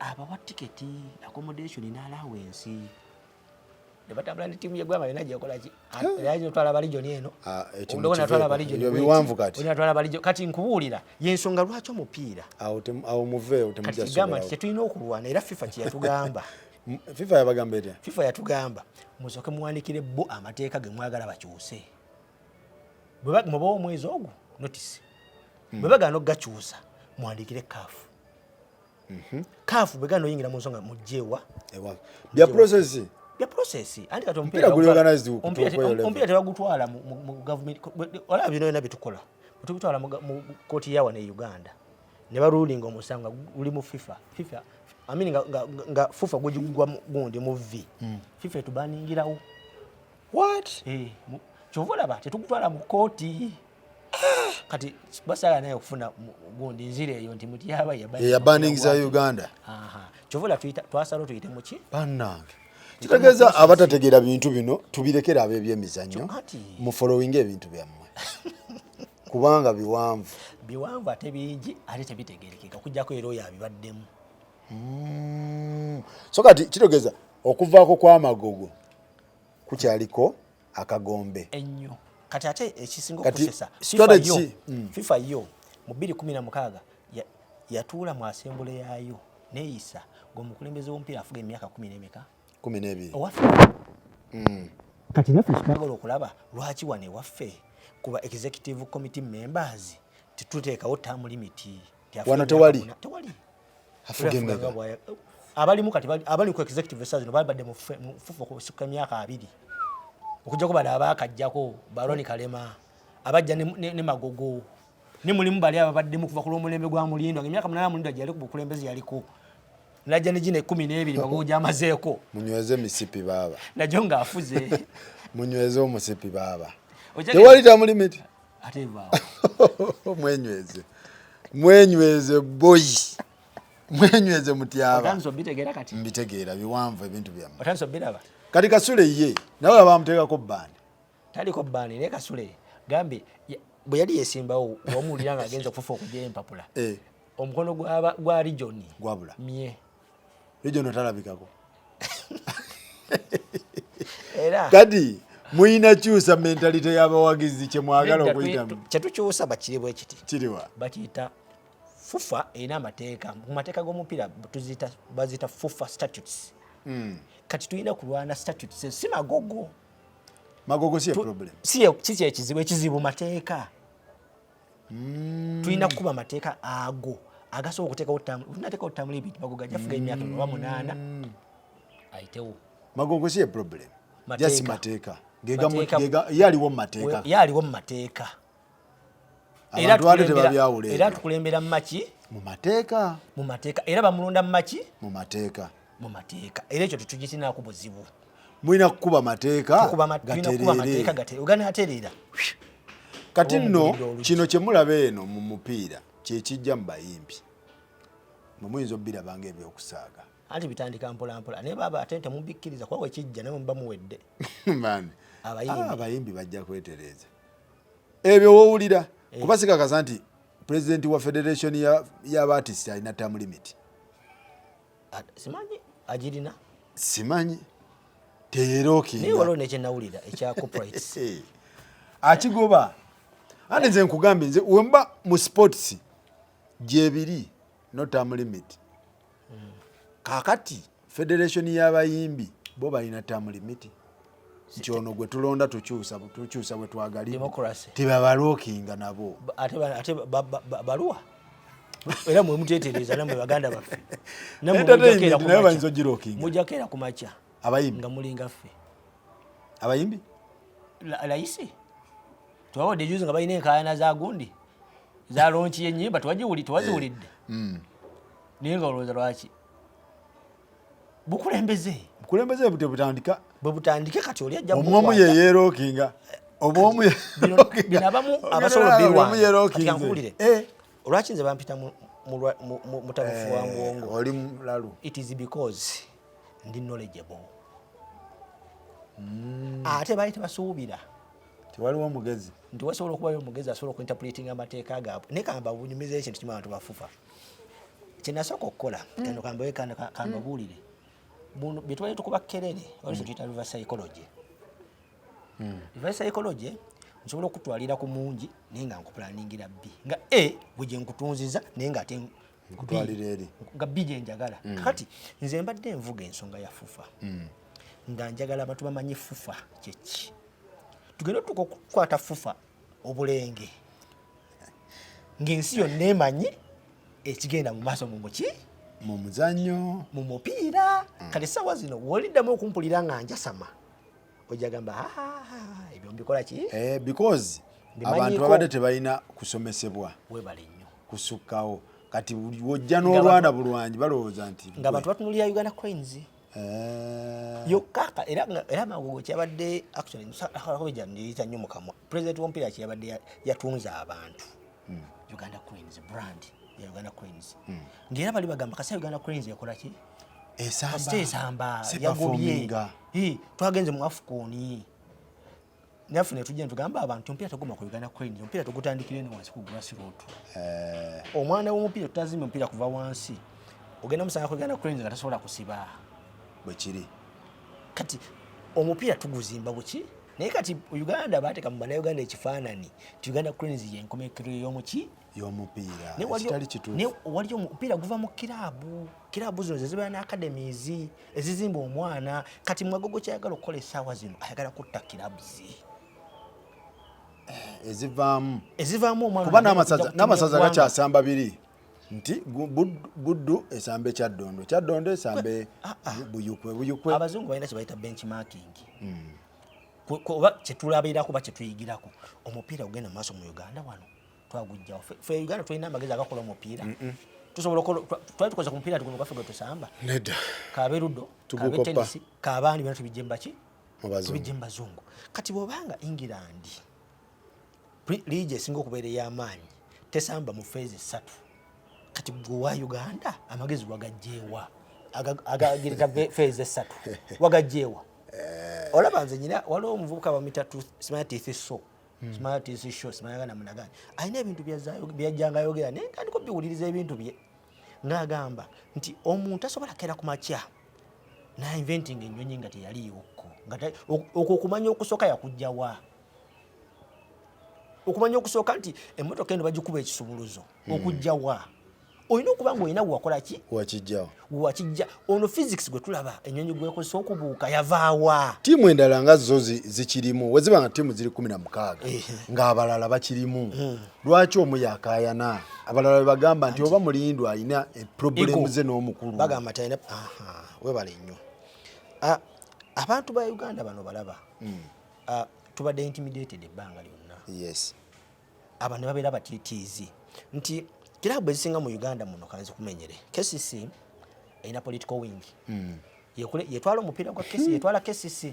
[SPEAKER 2] abawa tiketi accommodation n'allowance debatambula ne timu yegwama yona gyekola ki yaje twala abaligion eno ndobona twala abaligion
[SPEAKER 1] yo biwanvu kati
[SPEAKER 2] ona twala abaligion kati nkubuulira yensonga lwaki omupiira
[SPEAKER 1] awo muve otemujja
[SPEAKER 2] kati gamba nti tulina okulwana era FIFA kyatugamba
[SPEAKER 1] FIFA yabagamba etya
[SPEAKER 2] FIFA yatugamba musoke muwanikire bo amateeka ge mwagala bakyuse bwe mubawo omwezi ogwo notice bwe bagana okugakyusa muwandikire CAF CAF bwe gano yingira mu nsonga mujjewa
[SPEAKER 1] bya process
[SPEAKER 2] ya process andi kati
[SPEAKER 1] omupiira guli organized
[SPEAKER 2] omupiira tebagutwala mu government wala bino byonna bitukola tubitwala mu kooti yawa ne Uganda ne barulinga omusanga guli mu FIFA nga FIFA gugwa gundi mu V FIFA etubaningirawo
[SPEAKER 1] what
[SPEAKER 2] kyovola ba tetugutwala mu kooti kati basala naye okufuna gundi nzire eyo nti muti yaba
[SPEAKER 1] yabaningiza Uganda
[SPEAKER 2] kyovola twasala tuyite muki
[SPEAKER 1] bannange kitegeeza abatategeera bintu bino tubirekera ab'ebyemizannyo mu following ebintu byammwe kubanga biwanvu
[SPEAKER 2] ate bingi ate tebitegerekeka okujjako era oyo abibaddemu
[SPEAKER 1] so kati kitegeeza okuvaako kw'amagogo kukyaliko akagombe
[SPEAKER 2] ennyo kati ate ekisinga
[SPEAKER 1] okusesa
[SPEAKER 2] FIFA yo mu 2016 yatuula mu asembule yaayo neeyisa ng'omukulembeze w'omupiira afuga emyaka 12 kati naffe kitwagala okulaba lwaki wane waffe kuba executive committee members tetuteekawo term limit
[SPEAKER 1] wano tewali
[SPEAKER 2] abalimu kati abali ku executive size no babadde mu fufu okusuka emyaka 2 okujjako bali abakajjako Baroni Kalema abajja ne Magogo ne mulimu bali ababaddemu kuva ku lw'omulembe gwa Mulindo emyaka 8 Mulindo yali ku bukulembeze yaliko najja ne gine 12 Magogo gyamazeeko
[SPEAKER 1] munyweze misipi baba
[SPEAKER 2] najjo ngaafuze
[SPEAKER 1] munyweze omusipi baba tewali term limit
[SPEAKER 2] ate baba
[SPEAKER 1] mwenyweze boy mwenyweze mutyaba
[SPEAKER 2] otanzo bitegeera kati
[SPEAKER 1] mbitegeera biwanvu ebintu byammwe
[SPEAKER 2] otanzo biraba
[SPEAKER 1] kati Kasule ye nawe abamuteekako bandi
[SPEAKER 2] taliko bandi ne Kasule gambe bwe yali yesimbawo wamuwulira nga agenza okufufa okujja empapula omukono gwa region
[SPEAKER 1] gwabula
[SPEAKER 2] mye
[SPEAKER 1] region talabikako
[SPEAKER 2] era
[SPEAKER 1] kati muyina kyusa mentality y'abawagizi kye mwagala okuyitamu
[SPEAKER 2] kyetukyusa bakiribwa ekiti
[SPEAKER 1] kiriwa
[SPEAKER 2] bakiyita FUFA erina amateeka mu mateeka g'omupiira bazita FUFA statutes kati tulina kulwana statutes si magogo
[SPEAKER 1] si problem
[SPEAKER 2] si ekizibu mateeka tulina kuba mateeka ago agasobola okuteekawo tunateekawo term limit magogo ajafuga emyaka 8 ayitewo
[SPEAKER 1] magogo si problem just mateeka yaliwo mu mateeka
[SPEAKER 2] era tukulembera mu maki
[SPEAKER 1] mu mateeka
[SPEAKER 2] era bamulonda mu maki
[SPEAKER 1] mu mateeka
[SPEAKER 2] era ekyo tetugitinako buzibu
[SPEAKER 1] mulina kukuba mateeka
[SPEAKER 2] ogana atereera
[SPEAKER 1] kati nno kino kyemulaba eno mu mupiira kyekijja mu bayimbi muyinza obbirabanga ebyokusaaga
[SPEAKER 2] anti bitandika mpolampola naye baba ate temubikkiriza kuba wekijja naye muba muwedde
[SPEAKER 1] abayimbi bajja kwetereeza ebyo woowulira kuba sikakasa nti pulezidenti wa federation y'abaartist alina term limit
[SPEAKER 2] simanyi agirina
[SPEAKER 1] simanyi teyerokinga
[SPEAKER 2] naye waliwo nekyenawulira ekya corporates
[SPEAKER 1] akigoba ate nze nkugambye nze wemba mu sports gyebiri no term limit kakati federation y'abayimbi bo balina term limit kyono gwe tulonda tukyusa bwe twagalira tebabalookinga nabo
[SPEAKER 2] ate baluwa era mwe muteetereza namwe baganda baffe
[SPEAKER 1] naye bayinza ogirookinga
[SPEAKER 2] mujakeera ku makya
[SPEAKER 1] abayimbi
[SPEAKER 2] nga mulinga ffe
[SPEAKER 1] abayimbi
[SPEAKER 2] layisi twawadde juzi nga balina enkaayana za gundi za launch y'ennyimba tuwaziwulidde naye nga olowooza lwaki bukulembeze
[SPEAKER 1] bute butandika
[SPEAKER 2] bwe butandike kati oli ajja
[SPEAKER 1] omwomu ye yeerookinga omwomu
[SPEAKER 2] bino abamu abasobola obirwanyakuwulire olwaki nze bampita mutabufu wa Mwongo
[SPEAKER 1] oli mulalu
[SPEAKER 2] it is because ndi knowledgeable ate baali tebasuubira
[SPEAKER 1] tewaliwo omugezi
[SPEAKER 2] nti wasobola okubayo omugezi asobola okuinterpreting amateeka gaabwe naye kamba bunyumiza ekintu kimu abantu bafufa kyenasooka okukola kano kambawe kambabuulire bye twali tukuba kerere wali tuyita reverse psychology reverse psychology nsobola okutwalira ku mungi naye nga nkupulaningira B nga A bwe gye nkutunziza naye nga ate
[SPEAKER 1] nkutwalira eri
[SPEAKER 2] nga B gye njagala kati nze mbadde envuga ensonga ya fufa nga njagala abantu bamanyi fufa kyeki tugenda okukwata fufa obulenge ng'ensi yonna emanyi ekigenda mu maaso mu muki
[SPEAKER 1] mu muzannyo
[SPEAKER 2] mu mupiira kale essaawa zino w'oliddamu okumpulira nga njasama ojja gamba ebyo mbikola ki
[SPEAKER 1] because abantu babadde tebalina kusomesebwa
[SPEAKER 2] webale nnyo
[SPEAKER 1] kusukkawo kati wojja n'olwana bulwanyi balowooza nti
[SPEAKER 2] nga abantu batunulira Uganda Cranes yokka era magogo kyabadde actually niyita nnyo mukamwa president w'omupiira kyabadde yatunza abantu Uganda Cranes brand ya Uganda Cranes ng'era bali bagamba kasa Uganda Cranes yakola ki esamba yagobye twagenze mu AFCON nafu ne tujja tugamba abantu omupiira tuguma ku Uganda Cranes omupiira tugutandikire ne wansi ku grassroots omwana w'omupiira tutazimba omupiira kuva wansi ogenda musanga ku Uganda Cranes nga tasobola kusiba
[SPEAKER 1] bwe kiri
[SPEAKER 2] kati omupiira tuguzimba buki naye kati Uganda bateeka mu bannayuganda ekifaanani ti Uganda Cranes yenkomekero y'omuki
[SPEAKER 1] y'omupiira
[SPEAKER 2] ekitali kituufu ne wali omupiira guva mu kiraabu zino zezibeera ne academies ezizimba omwana kati Mwagogo kyayagala okukola essaawa zino ayagala kutta kiraabu ze ezivaamu omwana
[SPEAKER 1] kuba n'amasaza gakyasamba biri nti Buddu esamba Kyaddondo esambe Buyukwe
[SPEAKER 2] abazungu balina kye bayita benchmarking kuba kyetulabirako kuba kyetuyigirako omupiira gugenda mu maaso mu Uganda wano twagujjawo fe Uganda tulina amagezi agakola omupiira tusobola twali tukoze ku mupiira tuguno gwaffe gwe tusamba
[SPEAKER 1] nedda
[SPEAKER 2] kaberudo kabetenisi kabaani bino tubijjemba ki tubijjemba zungu kati bw'obanga England liigi esinga okubeera ey'amaanyi tesamba mu feezi 3 kati gwe wa Uganda amagezi wagajjeewa agagirita feezi 3 wagajjeewa olaba nze nyina waliwo omuvubuka bamuyita Smart Show simayagana munagani alina ebintu byajjanga ayogera naye ntandika biwuliriza ebintu bye ng'agamba nti omuntu asobola kera ku makya inventing ennyonyi nga teyaliiwokko okwo okumanya okusooka yakujjawa okumanya okusooka nti emmotoka eno bagikuba ekisumuluzo okujjawa olina okuba nga olina wakola ki wakijja ono physics gwe tulaba ennyonyi gwekozesa okubuuka yavaawa
[SPEAKER 1] tiimu endala nga zo zikirimu weziba nga tiimu ziri 16 ng'abalala bakirimu lwaki omu yakaayana abalala bebagamba nti oba mulindwa alina problemu ze n'omukulu
[SPEAKER 2] bagamba talina webale nnyo abantu ba Uganda bano balaba tubadde intimidated ebbanga lyonna abantu ne babeera batiitiizi nti kirabu ezisinga mu Uganda muno kanzi kumenyere KCC erina political wing yetwala omupiira gwa KCC yetwala KCC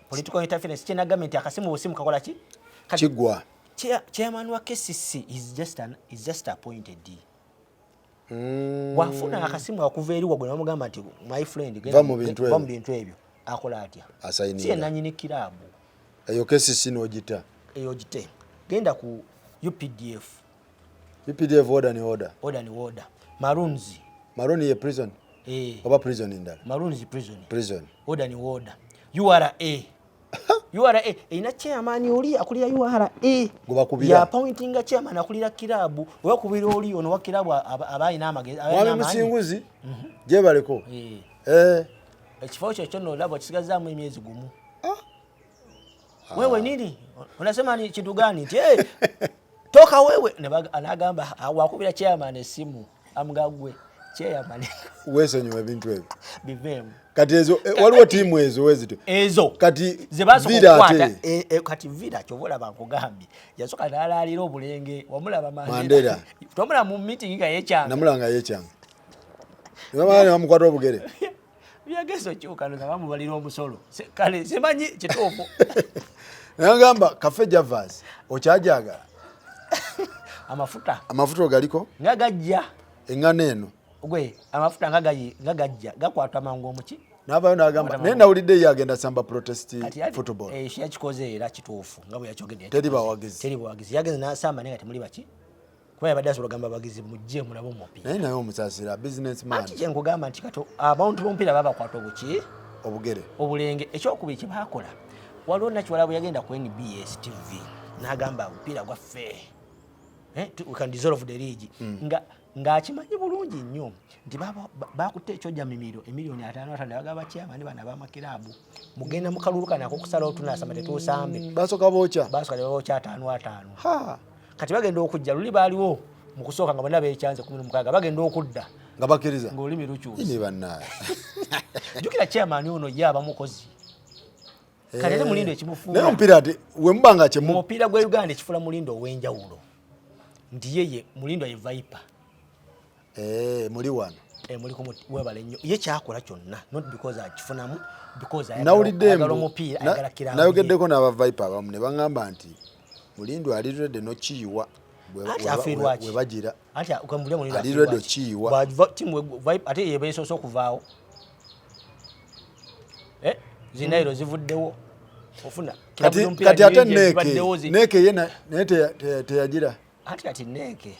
[SPEAKER 2] political interference kyena government akasimu busimu kakola ki
[SPEAKER 1] kigwa
[SPEAKER 2] chairman wa KCC is just appointed wafuna akasimu akuva eri wagwe namugamba nti my friend
[SPEAKER 1] va mu bintu
[SPEAKER 2] ebyo akola atya
[SPEAKER 1] asayinira
[SPEAKER 2] si nanyini kirabu
[SPEAKER 1] eyo KCC n'ogita
[SPEAKER 2] genda ku UPDF
[SPEAKER 1] order ni order Maroon ye prison oba prison ndala
[SPEAKER 2] Maroon is prison order ni order URA ina chairman oli akulira URA ya appointing chairman akulira kilabu oba kubira oli ono wa kilabu abayina amagezi
[SPEAKER 1] abayina musinguzi je baleko
[SPEAKER 2] ekifo kyo no labo kisigazamu emyezi gumu wewe nini unasema ni kitu gani nti toka wewe anagamba wakubira chairman esimu amgagwe chairman
[SPEAKER 1] wesonyiwa ebintu ebyo
[SPEAKER 2] bivemu
[SPEAKER 1] kati ezo waliwo tiimu ezo wezito
[SPEAKER 2] ezo
[SPEAKER 1] kati
[SPEAKER 2] Villa kati Villa chovola bakugambye yasoka nalalira obulenge wamulaba
[SPEAKER 1] Mandela
[SPEAKER 2] tomula mu meeting nga yekyanga
[SPEAKER 1] namulanga yekyanga bamala bamukwata obugere
[SPEAKER 2] byageso kyokano nga bamubalira omusolo kale simanyi kituufu
[SPEAKER 1] nagamba Cafe Javas okyajagala amafuta ogaliko
[SPEAKER 2] nga gajja
[SPEAKER 1] engano eno
[SPEAKER 2] gwe amafuta nga gajja gakwata mangu omuki
[SPEAKER 1] n'abayo n'agamba naye nawulidde yagenda samba protest football
[SPEAKER 2] yakikoze era kituufu nga bwe yakyogedde
[SPEAKER 1] teri bawagizi
[SPEAKER 2] yagenze n'asamba naye nga temuli baki kuba yabadde asobola gamba abagizi mujje mulabo omupiira
[SPEAKER 1] naye naye omusaasira businessman
[SPEAKER 2] ati kye nkugamba nti kato abantu b'omupiira babakwata obuki
[SPEAKER 1] obugere
[SPEAKER 2] obulenge ekyokubiri kye baakola waliwo nakiwala bwe yagenda ku NBS TV n'agamba omupiira gwaffe we can dissolve the league ng'akimanyi bulungi nnyo nti bakutte ekyojja mimiro emiliyoni 5 bagaba chairman bana b'amakirabu mugenda mu kalulu kanako okusalawo tunasamba tetuusambe
[SPEAKER 1] basooka bookya
[SPEAKER 2] 5 kati bagenda okujja luli baaliwo mu kusooka nga bonna beekyanze 16 bagenda okudda
[SPEAKER 1] nga bakkiriza
[SPEAKER 2] ng'olulimi lukyusa
[SPEAKER 1] ni bannaye
[SPEAKER 2] jjukira chairman ono ye aba mukozi kati ate Mulindo ekimufuula
[SPEAKER 1] naye omupiira ati we mubanga kyemu
[SPEAKER 2] omupiira gwa Uganda ekifula Mulindo ow'enjawulo nti yeye Mulindo ye Viper
[SPEAKER 1] muli wano
[SPEAKER 2] muli webale nnyo ye kyakola kyonna not because akifunamu because
[SPEAKER 1] nawulidde
[SPEAKER 2] omupiira ayagala kirabu
[SPEAKER 1] nayogeddeko n'aba Viper abamu ne baŋŋamba nti Mulindo ali ready n'okiyiwa we bagira
[SPEAKER 2] ati ukambulya Mulindo
[SPEAKER 1] ali ready okiyiwa
[SPEAKER 2] timu Viper ate ye beesoose okuvaawo zinairo zivuddewo ofuna
[SPEAKER 1] kati ate neeke ye naye teyagira
[SPEAKER 2] ati neeke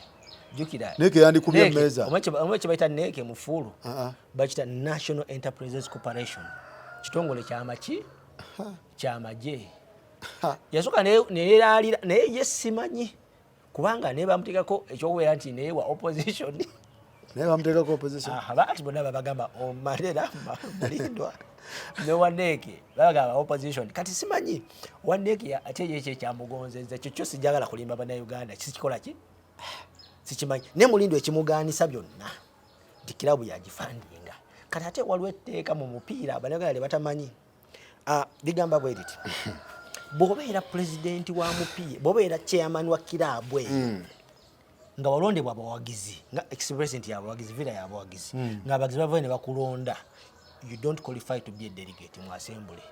[SPEAKER 2] jukira
[SPEAKER 1] neeke yandikubye emmeeza
[SPEAKER 2] omwe kye bayita neeke mu fulu bakita National Enterprises Corporation kitongole kyamaki kyamagye yasooka neyeraalira naye ye simanyi kubanga naye bamuteekako ekyokubeera nti naye wa opposition
[SPEAKER 1] naye bamuteekako opposition
[SPEAKER 2] baati bonna babagamba Mandela Mulindwa ne Wandeeke babagamba opposition kati simanyi Wandeeke ate ye ekyamugonzeza kyokyo sijagala kulimba bannayuganda kikola ki sikimanyi ne Mulindo ekimugaanisa byonna nti kirabu yagifandinga kati ate waliwo etteeka mu mupiira bannayuganda lye batamanyi ligamba bwe riti bw'obeera pulezidenti wa mupiira bw'obeera chairman wa kirabu nga walondebwa abawagizi nga ex-president y'abawagizi Villa y'abawagizi ng'abawagizi bavayo ne bakulonda you don't qualify to be a delegate mu assembly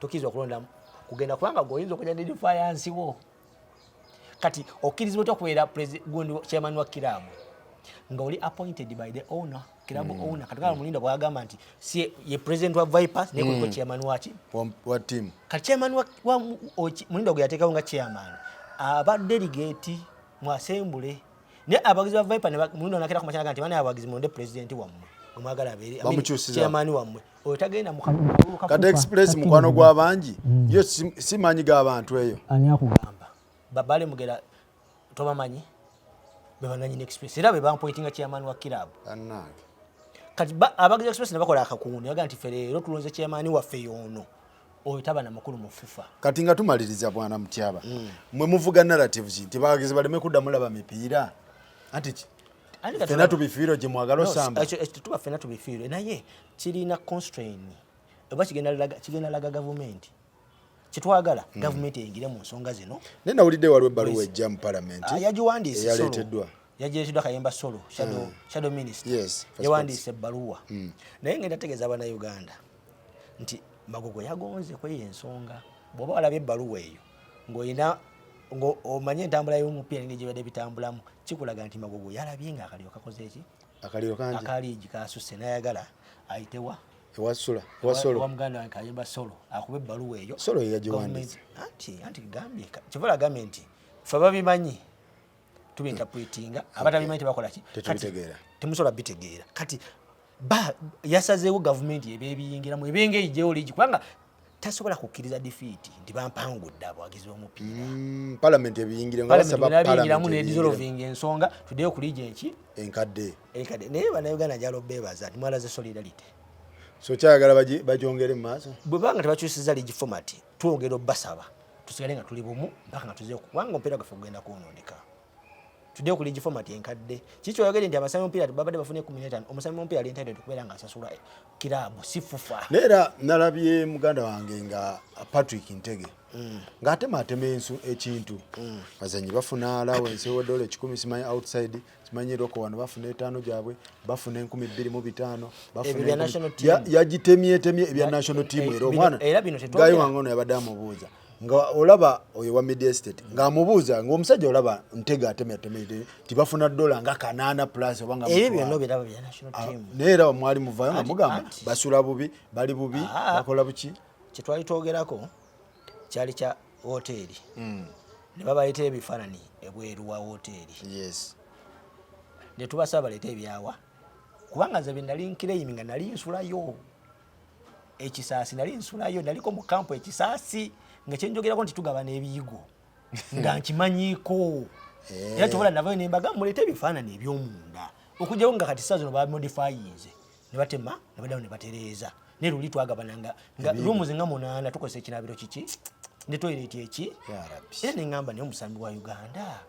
[SPEAKER 2] tokkirizibwa kulonda kugenda kubanga g'oyinza okujja ne defiance wo kati okkirizibwa otya okubeera chairman wa kirabu nga oli appointed by the owner kirabu owner kati kala Mulindo bwagamba nti si ye president wa Vipers ne kuliko chairman wa
[SPEAKER 1] team
[SPEAKER 2] kati chairman wa Mulindo gwe yateekawo nga chairman aba delegate mu assembly ne abagizi ba Viper ne Mulindo nakera ku machana nti bana abagizi monde president wammwe omwagala abeere chairman wammwe oyo tagenda mu
[SPEAKER 1] kati express mukwano gw'abangi yo simanyi g'abantu eyo
[SPEAKER 2] ani akugamba babale mugera tobamanyi bebananyi express era be bampointinga chairman wa kirabu kati abagizi express ne bakola akakuuni baga nti ferero tulonze chairman waffe yono oyo tabana makulu mu FIFA
[SPEAKER 1] kati nga tumaliriza bwana Mutyaba mwe muvuga narratives nti bagizi baleme kudda mulaba mipiira anti fena tubifiiro gye mwagala osamba
[SPEAKER 2] tuba fena tubifiiro naye kirina constraint oba kigenda laga government kitwagala government eyingire mu nsonga zino
[SPEAKER 1] naye nawulidde waliwo ebbaluwa ejja mu parliament
[SPEAKER 2] yagiwandiise
[SPEAKER 1] yaleeteddwa
[SPEAKER 2] yagireeteddwa Kayemba Solo shadow minister yawandiise ebbaluwa naye ngenda tegeeza Bannayuganda nti Magogo yagonze kwe ensonga bw'oba walabye ebbaluwa eyo ng'olina omanye entambula y'omupiira n'engeri gye bibadde bitambulamu kikulaga nti Magogo yalabye nga akaliro kakoze eki akaliigi kasusse n'ayagala ayitewa ewa muganda wange Kayemba Solo akuba ebbaluwa eyo
[SPEAKER 1] Solo yagiwandiise
[SPEAKER 2] anti gambye kivala agambye nti ffe babimanyi tubinterpretinga abatabimanyi tebakola ki temusobola bitegeera kati yasazeewo gavumenti ebebiyingiramu ebengeyi gyewoligi kubanga tasobola kukkiriza defeat nti bampangudde abawagizi b'omupiira
[SPEAKER 1] parliament ebiyingiramu
[SPEAKER 2] nedissolving ensonga tuddeyo ku liigi enki
[SPEAKER 1] enkadde
[SPEAKER 2] naye Bannayuganda njala obbeebaza nti mwalaze solidarity
[SPEAKER 1] so kyayagala bagyongere mu maaso
[SPEAKER 2] bwe banga tebakyusiza liigi format twongera obbasaba tusigale nga tuli bumu mpaka nga tuzeeyo kubanga omupiira gwaffe gugenda kwonooneka tudde ku league format enkadde kicho yogere nti abasami omupiira babadde bafune 15 omusami omupiira ali entitled okubeera nga asasula kirabu si fufa
[SPEAKER 1] neera nalabye muganda wange nga Patrick Ntege nga atema ekintu bazanyi bafuna allowance wa $10 simanyi outside simanyi roko wano bafuna 5 gyabwe bafuna 25,000 bafuna yagitemye ebya national team era omwana gayi wangono yabadde amubuuza nga olaba oyo wa Media Estate nga amubuuza nga omusajja olaba Ntege ateme tibafuna $8 nga 8 plus obanga
[SPEAKER 2] ebyo biraba bya national team
[SPEAKER 1] neera mwali muvayo nga mugamba basula bubi bali bubi bakola buki
[SPEAKER 2] kitwali twogerako kyali kya hoteli ne babayita ebifaananyi ebweru wa hoteli
[SPEAKER 1] yes
[SPEAKER 2] ne tubasaba baleeta ebyawa kubanga nze nali nkireyimi nga nali nsulayo ekisaasi nali nsulayo naliko mu kampu ekisaasi nga kyenjogerako nti tugaba n'ebiyigo nga nkimanyiiko era tobola navayo ne mbaga muleeta ebifaananyi eby'omunda okugyawo nga kati saa zino bamodifayinze ne batema ne baddawo ne batereeza ne luli twagabananga nga rooms nga 8 tukozesa ekinabiro kiki ne toilet eki era neŋŋamba naye omusambi wa Uganda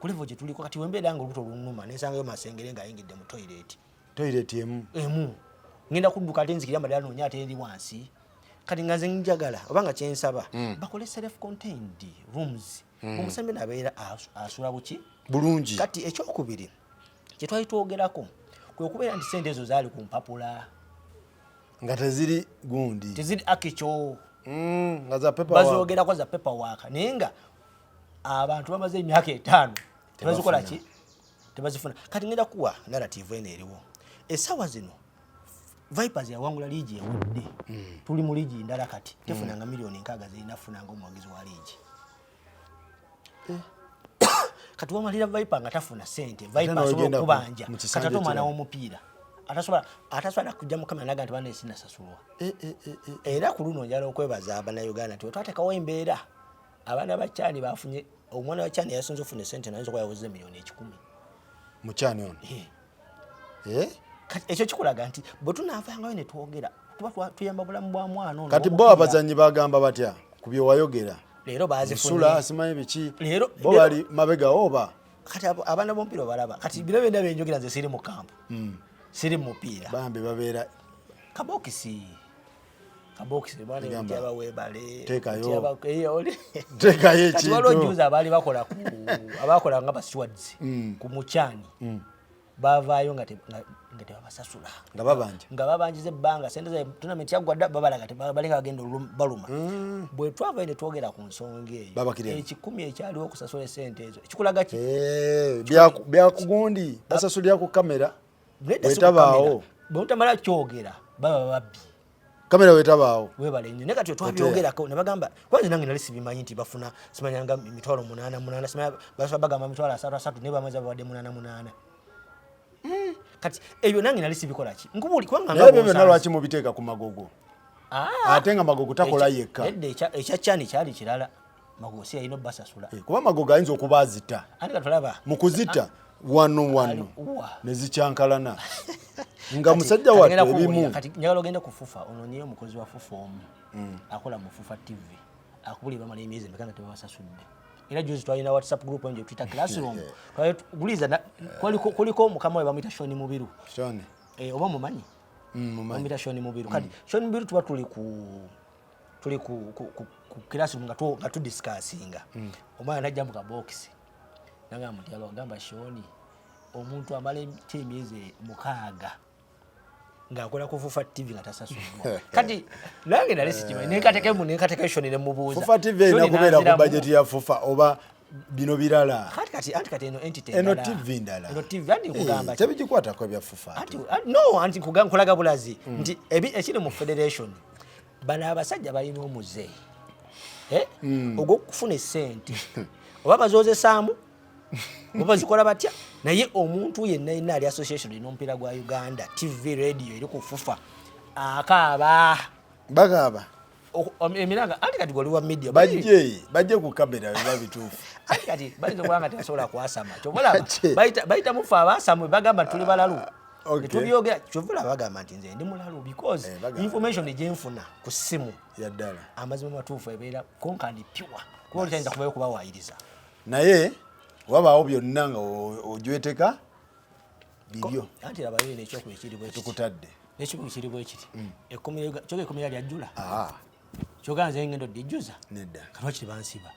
[SPEAKER 2] ku level gye tuliko kati wembeera nga olubuto olunuma nensangayo masengere ng'ayingidde mu toilet emu ngenda kudduka ate nzikira amadala noonya ate eri wansi kati nga nze njagala obanga kyensaba bakole self contained rooms omusambi nabeera asula buki
[SPEAKER 1] bulungi
[SPEAKER 2] kati ekyokubiri kye twali twogerako kwe kubeera nti sente ezo zaali ku mpapula
[SPEAKER 1] nga teziri gundi
[SPEAKER 2] teziri akikyo
[SPEAKER 1] nga za paper
[SPEAKER 2] bazogerako za paperwork naye nga abantu bamaze emyaka 5 tebazikola ki tebazifuna kati ngenda kuwa narrative eno eriwo essaawa zino Vipers yawangula liigi ewedde tuli mu liigi ndala kati tefunanga miliyoni 6 zirinafunanga omwogezi wa liigi kati wamalira Viper nga tafuna sente Viper asobola okubanja kati ate omwana w'omupiira atasobola kujja mu kamera naga nti bana esinasasulwa era ku luno njala okwebaza Abannayuganda nti twatekawo embeera abaana bakyani bafunye omwana wa kyani yasonze ofuna sente naye nzokuba yawoze miliyoni 10
[SPEAKER 1] mu kyani ono
[SPEAKER 2] kati ekyo kikulaga nti bwe tunaavangayo ne twogera tuba tuyamba bulamu bwa mwana ono
[SPEAKER 1] kati bo abazanyi bagamba batya ku bye wayogera
[SPEAKER 2] leero bazifunye
[SPEAKER 1] sula simanyi biki
[SPEAKER 2] leero
[SPEAKER 1] bo bali mabega oba
[SPEAKER 2] kati abaana b'omupiira balaba kati bino byonna byenjogera nze siri mu kampu siri mu mupiira
[SPEAKER 1] bambi babeera
[SPEAKER 2] kabokisi bwana njaba webale
[SPEAKER 1] tekayo
[SPEAKER 2] kati waliwo juzi abakola nga basiwads ku mukyani bavaayo nga tebabasasula nga babanjiza ebbanga sente za tournament yaggwadda babalaga tebaleka bagenda baluma bwe twavayo ne twogera ku nsonga eyo 10 ekyaliwo okusasula esente ezo ekikulaga ki
[SPEAKER 1] byakugundi basasulira ku kamera wetabaawo
[SPEAKER 2] bwe mutamala kyogera baba babbi
[SPEAKER 1] kamera wetabaawo
[SPEAKER 2] webale nnyo ne kati twabyogerako ne bagamba kwanze nange nali sibimanyi nti bafuna simanyanga emitwalo 8 simanya bagamba emitwalo 3 ne bamaze babadde 8 kati ebyo nange nali sibikola ki nkubuli kubanga
[SPEAKER 1] ngabo lwaki mubiteeka ku magogo ate nga magogo takola yekka
[SPEAKER 2] ekyakyani kyali kirala magogo si yalina obbasasula
[SPEAKER 1] kuba magogo ayinza okubazita
[SPEAKER 2] ate katulaba
[SPEAKER 1] mu kuzita wano nezikyankalana nga musajja wattu ebimu
[SPEAKER 2] kati njagala ogenda ku FUFA ononyeyo omukozi wa FUFA omu akola mu FUFA TV akubuli bamala emyezi emeka nga tebabasasudde era juzi twalina WhatsApp group enjo Twitter classroom guliza kuliko mukama we bamuyita Shoni Mubiru oba mumanyi bamuyita Shoni Mubiru kati Shoni Mubiru tuba tuli ku classroom nga tudiscussinga omwana najja mu kabox nanga mutiyalo agamba Shoni omuntu amala emyezi 6 ng'akola ku FUFA TV nga tasasuddwa kati nange nali sikimanyi nekateke Shoni ne mubuuza
[SPEAKER 1] FUFA TV erina kubeera ku budget ya FUFA oba bino birala
[SPEAKER 2] kati eno entity
[SPEAKER 1] eno TV ndala
[SPEAKER 2] eno TV andi kugamba
[SPEAKER 1] tebigikwatako ebya FUFA
[SPEAKER 2] no anti kulaga bulazi nti ekiri mu federation bana abasajja balina omuze ogwokufuna esente oba bazoozesaamu oba zikola batya naye omuntu yenna yenna ali association n'omupiira gwa Uganda TV radio eri ku FUFA akaaba
[SPEAKER 1] bagaba
[SPEAKER 2] emiranga anti kati goliwa media
[SPEAKER 1] bajje ku kamera biba bituufu
[SPEAKER 2] anti kati bayinza okuba nga tebasobola kwasama kyobola bayita mufa abasamwe bagamba tuli balalu netubyogera kyobola bagamba nti nze ndi mulalu because information gyenfuna ku ssimu
[SPEAKER 1] yaddala
[SPEAKER 2] amazima matuufu ebeera konkandi pure kuba olyayinza kubayo kubawaayiriza
[SPEAKER 1] naye wabaawo byonna nga ojweteka bibyo
[SPEAKER 2] anti abayo n'ekyokuba ekiri bwe
[SPEAKER 1] tukutadde
[SPEAKER 2] n'ekikuba ekiri bwe kiti kyoga ekkomera lyajjula
[SPEAKER 1] aha
[SPEAKER 2] kyoga nze ngendo dijjuza
[SPEAKER 1] nedda
[SPEAKER 2] kalwaki tebansiba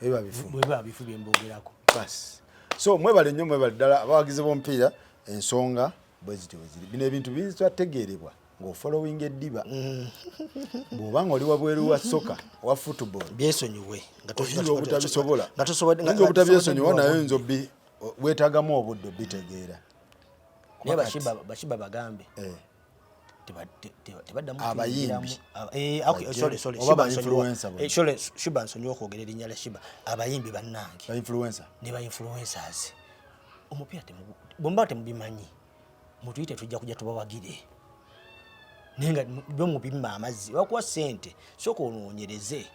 [SPEAKER 1] biba
[SPEAKER 2] bifu bye mbogerako
[SPEAKER 1] basi so mwebale nnyo mwebale ddala abawagizi b'omupiira ensonga bwe zityo bwe ziri bino ebintu bizitategeerebwa ng'ofollowing eddiba bw'oba nga oli wabweru wa soka wa football
[SPEAKER 2] byesonyiwe
[SPEAKER 1] oyinza obutabisobola oyinza obutabyesonyiwa naye oyinza weetaagamu obudde obitegeera
[SPEAKER 2] naye bashiba bagambe tebaddamu
[SPEAKER 1] abayimbi
[SPEAKER 2] shiba nsonyiwa okwogera erinnya lya shiba abayimbi bannange ne ba-influencers omupiira bomba temubimanyi mutuyite tujja kujja tubawagire naye nga be mubimma amazzi bakuwa ssente sooka onoonyereze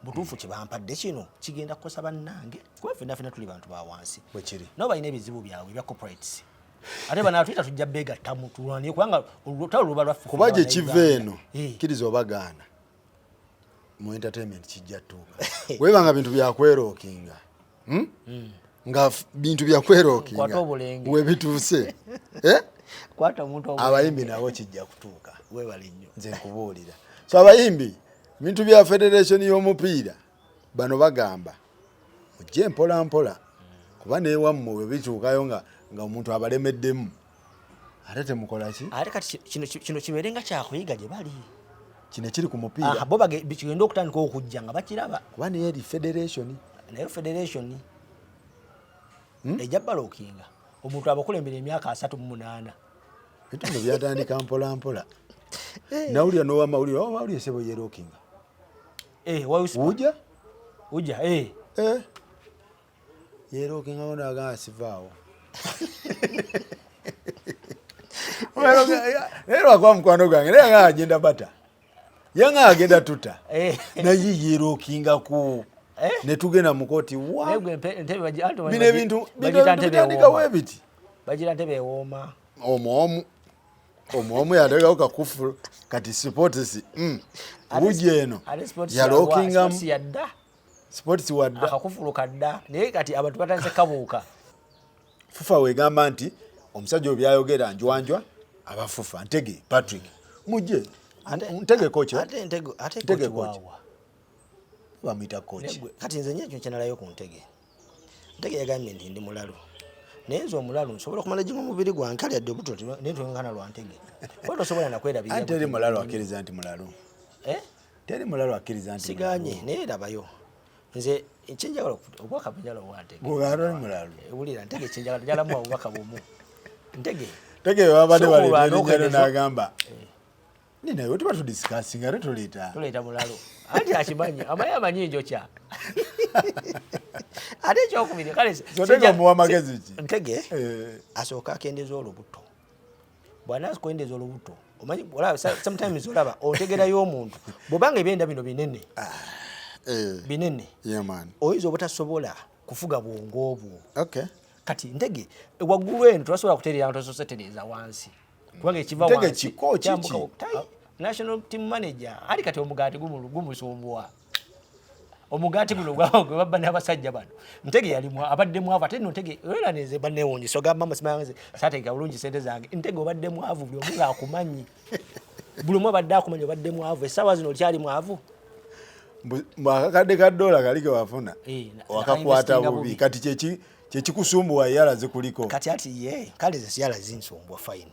[SPEAKER 2] butuufu kyebampadde kino kigenda kukosa bannange kuba ffenna tuli bantu ba wansi nabo balina ebizibu byabwe ebya corporates ate banatuyita tujja beegattamu tulwanie kubanga olutalo luba lwaffe
[SPEAKER 1] kuba gye kiva eno kkiriza obagaana mu entertainment kijja tuuka webanga bintu byakwerookinga nga bintu byakwerookinga webituuse abayimbi nabo kijja kutuuka nze nkubuulira so abayimbi bintu bya federation y'omupiira bano bagamba mujje mpola mpola kuba newammwe bwe bituukayo nga omuntu abalemeddemu ate temukola ki
[SPEAKER 2] ate kati kino kibeere nga kyakuyiga gye bali
[SPEAKER 1] kino ekiri ku mupiira
[SPEAKER 2] bo kigenda okutandika okujja nga bakiraba
[SPEAKER 1] kuba naye eri federation
[SPEAKER 2] naye federation ejja balookinga omuntu abakulembera emyaka 38
[SPEAKER 1] ebintu byatandika mpola mpola nawulira n'owamawulire sebo yerookinga
[SPEAKER 2] ujja
[SPEAKER 1] yerookinga onagamba sivaawo naye lwakuba mukwano gwange naye nga agenda bata yanga agenda tuta naye yerookingaku netugenda mukoti bino ebintu bitandikawo ebiti
[SPEAKER 2] bagira ntebe ewooma
[SPEAKER 1] omwomu yateekawo kakufulu kati sports buji eno yalookingamu sports wadda
[SPEAKER 2] akakufulu kadda naye kati abantu batandise kabuuka
[SPEAKER 1] fufa wegamba nti omusajja obyayogera njwanjwa abafufa Ntege Patrick mujje Ntege kocha
[SPEAKER 2] ate Ntege wawa
[SPEAKER 1] bamuyita kocha
[SPEAKER 2] kati nze nyekyo kyenalayo ku Ntege yagambye nti ndi mulalu naye nze omulalu nsobola okumala jinga omubiri gwange kali adde obuto nentwengana lwa Ntege kuba tosobola nakwerabirira
[SPEAKER 1] ate eri mulalu akkiriza nti mulalu teri mulalu akkiriza nti
[SPEAKER 2] siganye naye rabayo nze ekyenjagala obubaka bwenjala obwa Ntege
[SPEAKER 1] gugaro mulalu
[SPEAKER 2] ewulira Ntege ekyenjagala njalamu obubaka bumu
[SPEAKER 1] Ntege wabadde baleeta n'agamba nina yo tuba tudisikasinga ate tuleeta
[SPEAKER 2] mulalu anti akimanyi amanyi njokya ate ekyokubiri kale
[SPEAKER 1] muwa magezi ki
[SPEAKER 2] Ntege asooka akendeeza olubuto bwana akwendeza olubuto omanyi sometimes olaba otegerayo omuntu bwobanga ebyenda bino binene oyinza obutasobola kufuga bwongo obwo kati Ntege waggulu eno twasobola kutereera nga tososetereza wansi kubanga ekiva wansi national team manager ali kati omugaati gumusumbwa omugaati guno gwe babba n'abasajja bano Ntege yalimu abadde mwavu ate Ntege era neze banewonye gamba masimanze saateka bulungi sente zange Ntege obadde mwavu buli omu akumanyi buli omu abadde akumanyi obadde mwavu essaawa zino okyali mwavu
[SPEAKER 1] akakadde ka dola kali ke wafuna wakakwata bubi kati kyekikusumbuwa yala zikuliko
[SPEAKER 2] kati ati kale ze yala zinsumbwa fine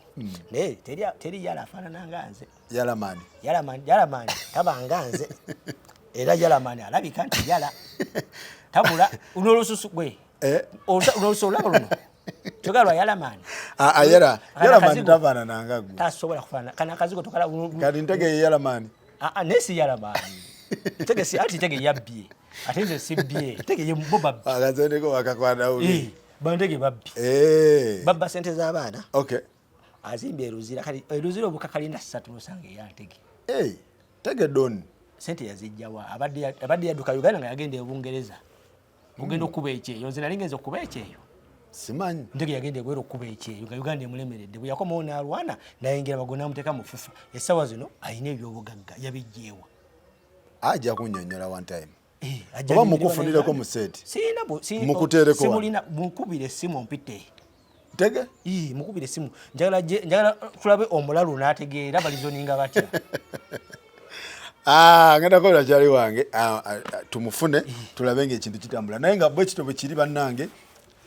[SPEAKER 2] naye teri yala afaanana nga nze yalamani tabanga nze era yalamani alabika nti yala tabula unolususu gwe unolususu olaba luno kyogala lwa yalamani
[SPEAKER 1] yalamani tafaanana nga gwe
[SPEAKER 2] tasobola kufaanana kana akazigo tokala
[SPEAKER 1] kati Ntege ye yalamani
[SPEAKER 2] nesi yalamani Ntege si ati Ntege yabbye ate nze sibbye Ntege ye boba
[SPEAKER 1] akazondeko wakakwata ubi
[SPEAKER 2] Ntege babbi babba sente z'abaana azimbye eruzira kali eruzira obukakalinda 3 nosanga ya Ntege
[SPEAKER 1] Ntege doni
[SPEAKER 2] sente yazijjawa abadde yaduka Uganda nga yagenda e Bungereza ogenda okuba ekyeyo nze nali ngenza okuba ekyeyo
[SPEAKER 1] simanyi
[SPEAKER 2] Ntege yagenda egwera okuba ekyeyo nga Uganda emulemeredde bwe yakomawo n'alwana nayingira bagona amuteeka mu fufa essaawa zino ayina ebyobugagga yabijjeewa
[SPEAKER 1] ajja kunnyonnyola one time oba mukufunireko mu set mukutereko
[SPEAKER 2] simulina mukubire essimu mpite
[SPEAKER 1] tege
[SPEAKER 2] mukubire essimu njagala tulabe omulalu n'ategeera balizoninga batya
[SPEAKER 1] ngenda kola kyali wange tumufune tulabe ng'ekintu kitambula naye nga bwe kito bwe kiri bannange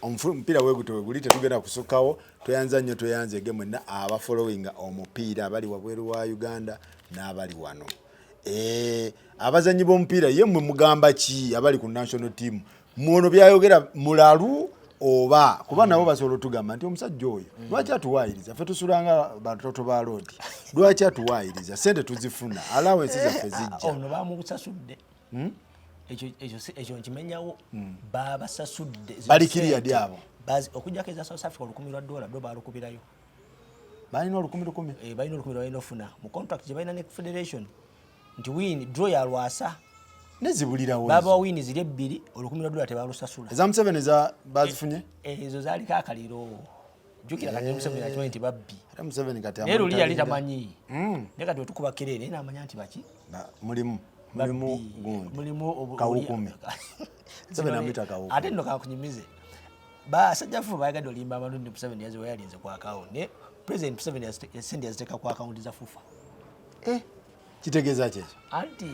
[SPEAKER 1] omupiira weguto weguli tetugenda kusukkawo tweyanza nnyo tweyanzege mwenna abafollowinga omupiira abali wabweru wa Uganda n'abali wano abazanyi b'omupiira ye mwe mugamba ki abali ku national team muno byayogera mulalu oba kuba nabo basobola tugamba nti omusajja oyo lwaki atuwaayiriza ffe tusulanga batoto ba loodi lwaki atuwaayiriza sente tuzifuna allowance zaffe zijja
[SPEAKER 2] ono bamusasudde ekyo nkimenyawo babasasudde
[SPEAKER 1] balikiriya dyabo
[SPEAKER 2] okujjako eza South Africa $1,000 do balukubirayo
[SPEAKER 1] balina $1,000
[SPEAKER 2] balina $1,000 balina ofuna mu contract gye balina ne federation nti win draw ya lwasa
[SPEAKER 1] nezibulirawo
[SPEAKER 2] baba win ziri ebbiri $1,000 tebalusasula
[SPEAKER 1] eza Museveni za bazifunye
[SPEAKER 2] ezo zaliko akaliro jukira kati Museveni ati nti babbi
[SPEAKER 1] era Museveni kati
[SPEAKER 2] naye luli yali tamanyi naye kati wetukuba kerere n'amanya nti baki
[SPEAKER 1] mulimu gundi
[SPEAKER 2] mulimu
[SPEAKER 1] kawukume Museveni amwita kawukume
[SPEAKER 2] ate nno kakunyumize basajjafu bayagadde olimba amalundi Museveni yaziwa yalinze ku account ne President Museveni yasendi yaziteeka ku account za FUFA
[SPEAKER 1] kitegeeza kyekyo
[SPEAKER 2] anti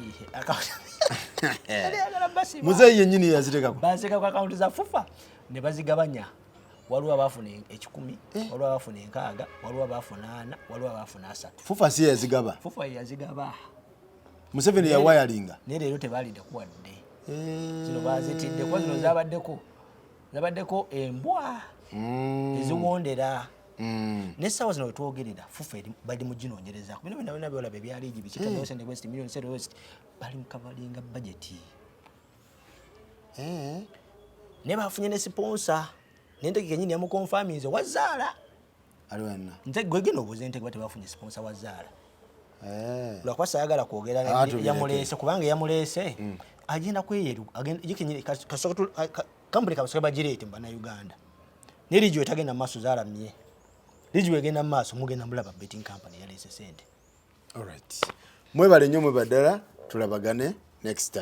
[SPEAKER 1] muzeeyi yennyini yaziteeka
[SPEAKER 2] baziteeka ku account za FUFA ne bazigabanya waliwo abaafuna 10 waliwo abaafuna 6 waliwo abaafuna 4 waliwo abaafuna 3
[SPEAKER 1] FUFA si yazigaba
[SPEAKER 2] FUFA yazigaba
[SPEAKER 1] Museveni yawayalinga
[SPEAKER 2] naye leero tebalidde kuwadde zino bazitidde kuba zino zabaddeko embwa eziwondera n'essaawa zino wetwogerera FUFA bali mu ginoonyereza bino byonna byolaba ebyaliigi bikita West and West million Central West bali mu kavalinga budget ne bafunye ne sponsor n'entegeka ennyini yamukonfaminze Wazaala
[SPEAKER 1] aliwenna
[SPEAKER 2] gwegeno obuuza entegeka bate bafunye sponsor Wazaala lwakuba sayagala kwogera yamuleese kubanga yamuleese agenda kweyeru kampuni kabasoke bagireete mu bannayuganda ne ligiwe tagenda mu maaso zaalamye ligiwe egenda mu maaso mugenda mulaba betting company yaleese sente
[SPEAKER 1] alright mwebale nnyo mwebaddala tulabagane next time